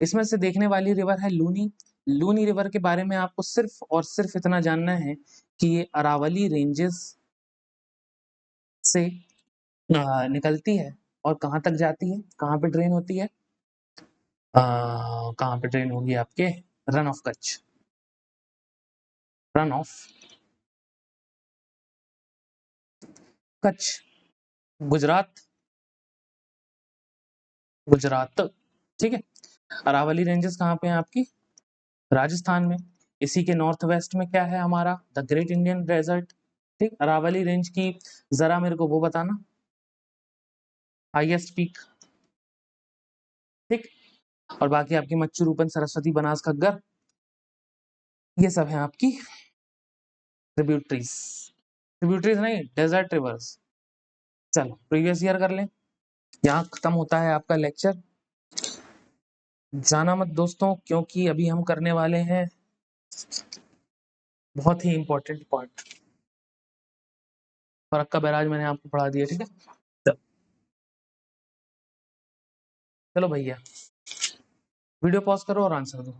इसमें से देखने वाली रिवर है लूनी। लूनी रिवर के बारे में आपको सिर्फ और सिर्फ इतना जानना है कि ये अरावली रेंजेस से निकलती है और कहाँ तक जाती है, कहाँ पे ड्रेन होती है? कहाँ पे ट्रेन होगी आपके? Run of Kutch, run of Kutch, Gujarat, Gujarat, ठीक है। अरावली रेंजेस कहाँ पे हैं आपकी? राजस्थान में। इसी के नॉर्थ वेस्ट में क्या है हमारा? द ग्रेट इंडियन डेजर्ट, ठीक। अरावली रेंज की जरा मेरे को वो बताना, हाईएस्ट पीक, ठीक। और बाकी आपकी मच्चू, रूपन, सरस्वती, बनास, घग्गर, ये सब है आपकी ट्रिब्यूटरीज। ट्रिब्यूटरीज नहीं, डेजर्ट रिवर्स। चलो प्रीवियस ईयर कर लें। यहाँ खत्म होता है आपका लेक्चर। जाना मत दोस्तों, क्योंकि अभी हम करने वाले हैं बहुत ही इंपॉर्टेंट पॉइंट। फरक्का बैराज मैंने आपको पढ़ा दिया, ठीक है। तो चलो भैया, वीडियो पॉज करो और आंसर दो।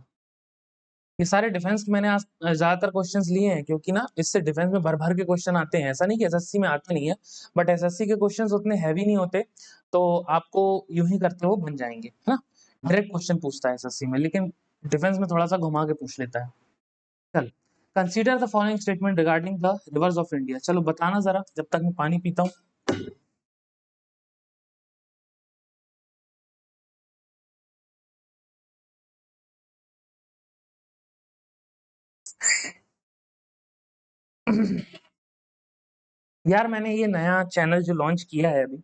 ये सारे डिफेंस के मैंने आज ज्यादातर क्वेश्चंस लिए हैं, क्योंकि ना इससे डिफेंस में भर भर के क्वेश्चन आते हैं। ऐसा नहीं कि एसएससी में आते नहीं है, बट एसएससी के क्वेश्चंस उतने हैवी नहीं होते, तो आपको यूं ही करते हुए बन जाएंगे, है ना। डायरेक्ट क्वेश्चन पूछता है एसएससी में, लेकिन डिफेंस में थोड़ा सा घुमा के पूछ लेता है। चल, consider the following statement regarding the rivers of India. चलो बताना जरा, जब तक मैं पानी पीता हूँ। यार मैंने ये नया चैनल जो लॉन्च किया है अभी,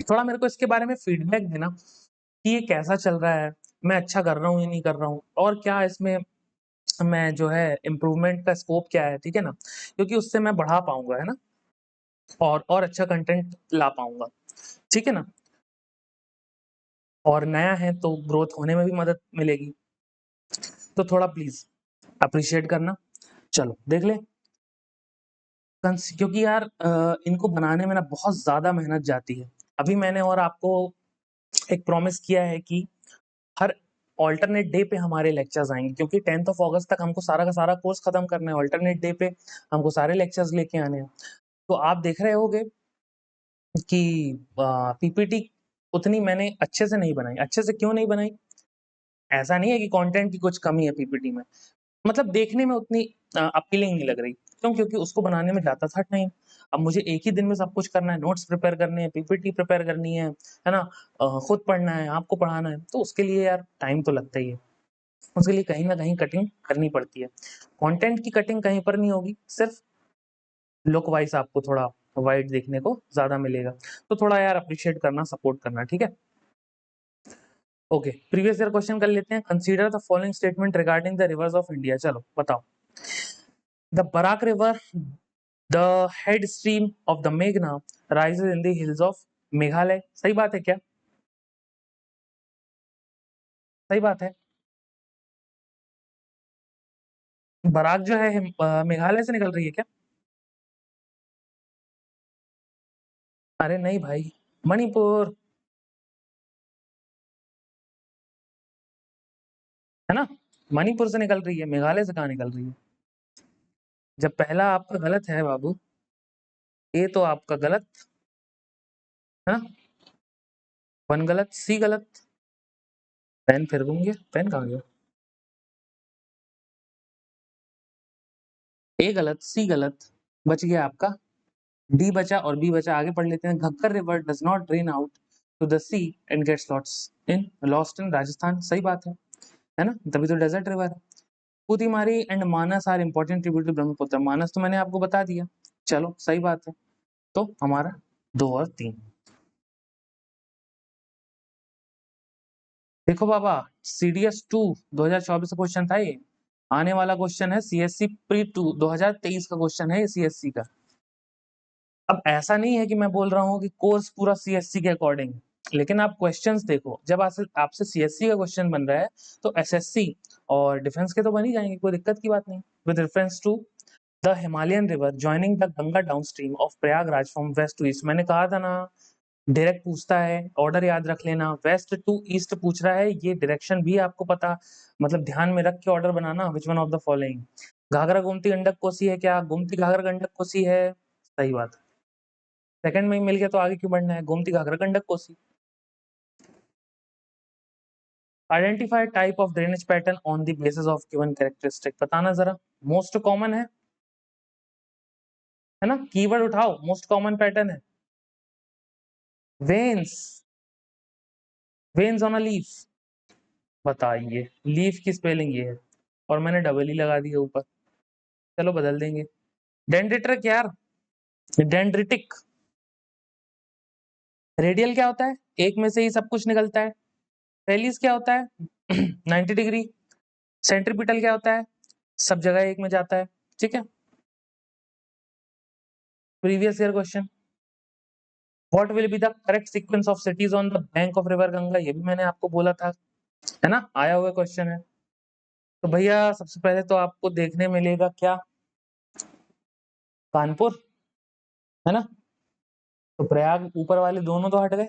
थोड़ा मेरे को इसके बारे में फीडबैक देना कि ये कैसा चल रहा है, मैं अच्छा कर रहा हूँ या नहीं कर रहा हूँ, और क्या इसमें मैं जो है इम्प्रूवमेंट का स्कोप क्या है, ठीक है ना, क्योंकि उससे मैं बढ़ा पाऊंगा, है ना, और अच्छा कंटेंट ला पाऊंगा, ठीक है ना। और नया है तो ग्रोथ होने में भी मदद मिलेगी, तो थोड़ा प्लीज अप्रिशिएट करना। चलो देख ले। क्योंकि यार इनको बनाने में ना बहुत ज्यादा मेहनत जाती है। अभी मैंने और आपको एक प्रॉमिस किया है कि हर ऑल्टरनेट डे पे हमारे लेक्चर्स आएंगे, क्योंकि 10th ऑफ अगस्त तक हमको सारा का सारा कोर्स खत्म करना है। ऑल्टरनेट डे पे हमको सारे लेक्चर्स लेके आने हैं। तो आप देख रहे होगे कि पीपीटी उतनी मैंने अच्छे से नहीं बनाई। अच्छे से क्यों नहीं बनाई? ऐसा नहीं है कि कंटेंट की कुछ कमी है पीपीटी में, मतलब देखने में उतनी अपीलिंग नहीं लग रही। क्यों? क्योंकि उसको बनाने में जाता था टाइम। अब मुझे एक ही दिन में सब कुछ करना है, नोट्स प्रिपेयर करने हैं, पीपीटी प्रिपेयर करनी है ना, खुद पढ़ना है, आपको पढ़ाना है, तो उसके लिए यार टाइम तो लगता ही है। उसके लिए कहीं ना कहीं कटिंग करनी पड़ती है। कंटेंट की कटिंग कहीं पर नहीं होगी, सिर्फ लुक वाइज आपको थोड़ा वाइड देखने को ज्यादा मिलेगा। तो थोड़ा यार अप्रिशिएट करना, सपोर्ट करना, ठीक है। ओके, प्रीवियस ईयर क्वेश्चन कर लेते हैं। Consider the following statement regarding the rivers of India. चलो बताओ। The Barak river, the head stream of the मेघना, rises in the hills of Meghalaya. सही बात है क्या? सही बात है। बराक जो है मेघालय से निकल रही है क्या? अरे नहीं भाई, मणिपुर, है ना। मणिपुर से निकल रही है, मेघालय से कहाँ निकल रही है? जब पहला आपका गलत है बाबू, ए तो आपका गलत है ना। वन गलत, सी गलत। पेन फिर घूम गया, पेन कहाँ गया? ए गलत, सी गलत, बच गया आपका डी बचा और बी बचा। आगे पढ़ लेते हैं। Ghaggar river does not drain out to the sea and gets lost in Rajasthan. सही बात है ना, तभी तो डेजर्ट रिवर है। Puthimari and Manas are important tributary Brahmaputra. Manas तो मैंने आपको बता दिया। चलो सही बात है। तो हमारा 2 और 3। देखो बाबा, सीडीएस 2 2024 का क्वेश्चन था ये। आने वाला क्वेश्चन है सीएससी प्री 2 2023 का क्वेश्चन है ये सीएससी का। अब ऐसा नहीं है कि मैं बोल रहा हूँ कि कोर्स पूरा सीएससी के अकॉर्डिंग, लेकिन आप क्वेश्चंस देखो। जब आपसे आपसे सीएससी का क्वेश्चन बन रहा है, तो एसएससी और डिफेंस के तो बन ही जाएंगे, कोई दिक्कत की बात नहीं। With reference to the Himalayan river joining the Ganga downstream of Prayagraj from west to east. मैंने कहा था ना, डायरेक्ट पूछता है, ऑर्डर याद रख लेना। वेस्ट टू ईस्ट पूछ रहा है, ये डायरेक्शन भी आपको पता, मतलब ध्यान में रख के ऑर्डर बनाना। Which one of the following? Ghaghara Gomti Gandak Kosi है क्या? गोमती घाघरा गंडक कोसी है, सही बात। सेकंड में ही मिल गया तो आगे क्यों बढ़ना है? Gomti Ghaghara Gandak Kosi. Identify type of drainage pattern on the basis of given characteristic, बताना जरा। मोस्ट कॉमन है ना, कीवर्ड उठाओ, मोस्ट कॉमन पैटर्न है veins, veins on a leaf. बताइए लीफ की स्पेलिंग ये है और मैंने डबल ही लगा दिया ऊपर, चलो बदल देंगे। डेंड्रिटिक यार, डेंड्रिटिक। रेडियल क्या होता है, एक में से ही सब कुछ निकलता है। रेलिस क्या होता है 90 डिग्री। सेंट्रीपिटल क्या होता है, सब जगह एक में जाता है, ठीक है। Previous year question, what will be the correct sequence of CTs on the bank of river Ganga, ये भी मैंने आपको बोला था, है ना, आया हुआ क्वेश्चन है। तो भैया सबसे पहले तो आपको देखने मिलेगा क्या, कानपुर, है ना। तो प्रयाग ऊपर वाले दोनों तो हट गए,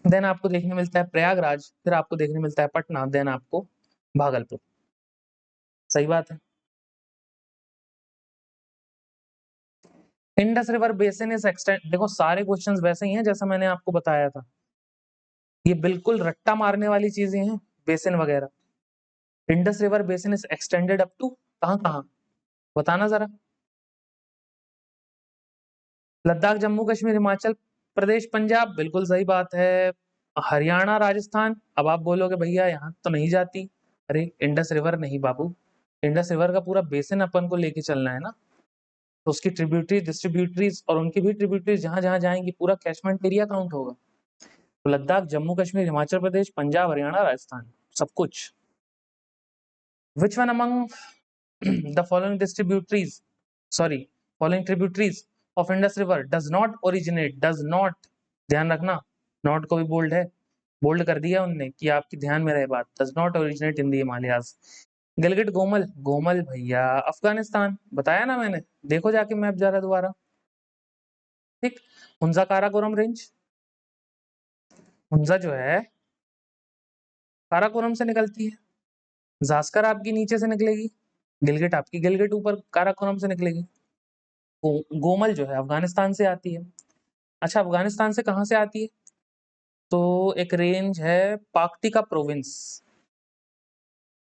देन आपको देखने मिलता है प्रयागराज, फिर आपको देखने मिलता है पटना, देन आपको भागलपुर। सही बात है। Indus river basin is extend, देखो सारे क्वेश्चंस वैसे ही हैं जैसा मैंने आपको बताया था, ये बिल्कुल रट्टा मारने वाली चीजें हैं बेसिन वगैरह। Indus river basin is extended up to कहां कहां, बताना जरा। लद्दाख, जम्मू कश्मीर, हिमाचल प्रदेश, पंजाब, बिल्कुल सही बात है। हरियाणा, राजस्थान, अब आप बोलोगे भैया यहाँ तो नहीं जाती, अरे इंडस रिवर नहीं बाबू, इंडस रिवर का पूरा बेसिन अपन को लेके चलना है ना, तो उसकी ट्रिब्यूटरीज, डिस्ट्रीब्यूटरीज और उनकी भी ट्रिब्यूटरीज जहां जहां जाएंगी पूरा कैचमेंट एरिया काउंट होगा। तो लद्दाख, जम्मू कश्मीर, हिमाचल प्रदेश, पंजाब, हरियाणा, राजस्थान, सब कुछ। Which one among the following distributaries, sorry, following tributaries of Indus river does not originate, does not, ध्यान रखना, नॉट को भी बोल्ड है, बोल्ड कर दिया उनने कि आपके ध्यान में रहे बात, does not originate in the Himalayas. Gilgit Gomal, Gomal भैया अफगानिस्तान, बताया ना मैंने, देखो जाके मैप जरा दोबारा, ठीक। हुंजा काराकोरम रेंज, हुंजा जो है काराकोरम से निकलती है, जास्कर आपकी नीचे से निकलेगी, गिलगिट आपकी गिलगिट ऊपर काराकोरम से निकलेगी। गोमल जो है अफगानिस्तान से आती है। अच्छा अफगानिस्तान से कहाँ से आती है, तो एक रेंज है पाक्टिका प्रोविंस,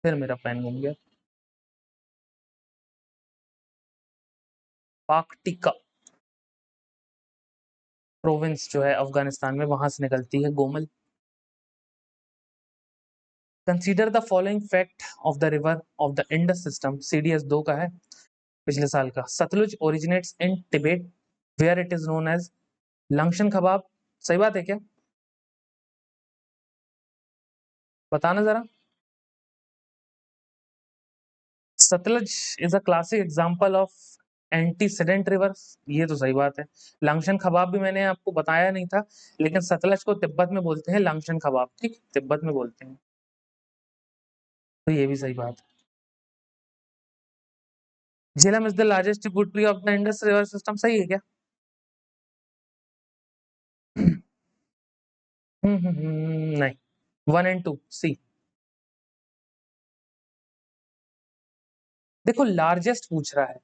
फिर मेरा पेन घूम गया, पाक्टिका प्रोविंस जो है अफगानिस्तान में, वहां से निकलती है Gomal. Consider the following fact of the river of the Indus system, CDS 2 का है पिछले साल का। Sutlej originates in Tibet where it is known as Langchen Khambab, सही बात है क्या, बताना जरा। Sutlej is a classic example of antecedent rivers, ये तो सही बात है। लंगशन खबाब भी मैंने आपको बताया नहीं था, लेकिन सतलज को तिब्बत में बोलते हैं लंगशन खबाब, ठीक, तिब्बत में बोलते हैं, तो ये भी सही बात है। Jhelum is the largest tributary of the Indus river system, सही है क्या। नहीं, 1 एंड 2 सी। देखो लार्जेस्ट पूछ रहा है,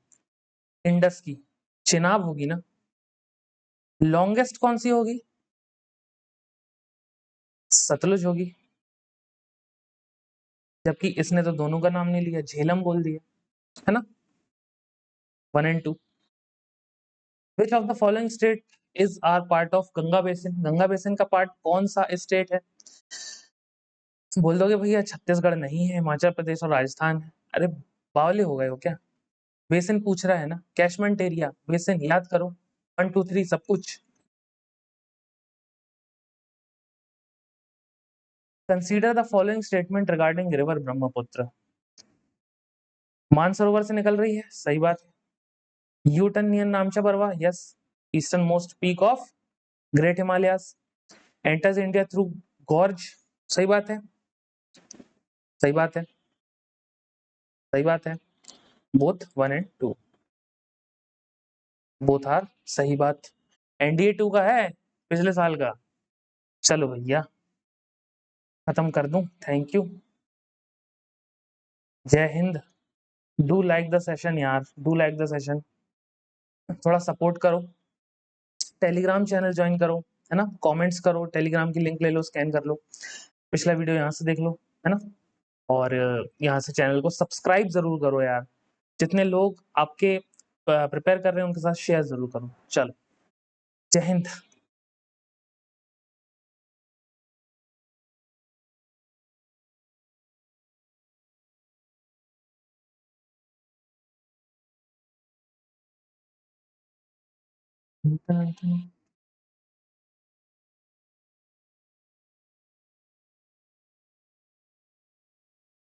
इंडस की चिनाब होगी ना, लॉन्गेस्ट कौन सी होगी, सतलुज होगी, जबकि इसने तो दोनों का नाम नहीं लिया, झेलम बोल दिया, है ना। 1 and 2, which of the following state is are part of Ganga basin, Ganga basin का पार्ट कौन सा स्टेट है, बोल दोगे भैया छत्तीसगढ़ नहीं है, हिमाचल प्रदेश और राजस्थान है, अरे बावले हो गए हो क्या, बेसिन पूछ रहा है ना, कैचमेंट एरिया, बेसिन याद करो, 1 2 3 सब कुछ। Consider the following statement regarding river Brahmaputra, Mansarovar से निकल रही है, सही बात है। यूटनियन Namcha Barwa, yes, easternmost peak of great Himalayas, enters India through gorge, सही बात है, सही बात है, सही बात है। बोथ 1 एंड 2, बोथ आर सही बात। एनडीए 2 का है पिछले साल का, चलो भैया खत्म कर दूं, थैंक यू, जय Hind. Do like the session यार, डू लाइक द सेशन, थोड़ा सपोर्ट करो, टेलीग्राम चैनल ज्वाइन करो, है ना? कमेंट्स करो, टेलीग्राम की लिंक ले लो, स्कैन कर लो। पिछला वीडियो यहाँ से देख लो, है ना? और यहाँ से चैनल को सब्सक्राइब ज़रूर करो यार। जितने लोग आपके प्रिपेयर कर रहे हैं उनके साथ शेयर ज़रूर करो। चलो, जय हिंद।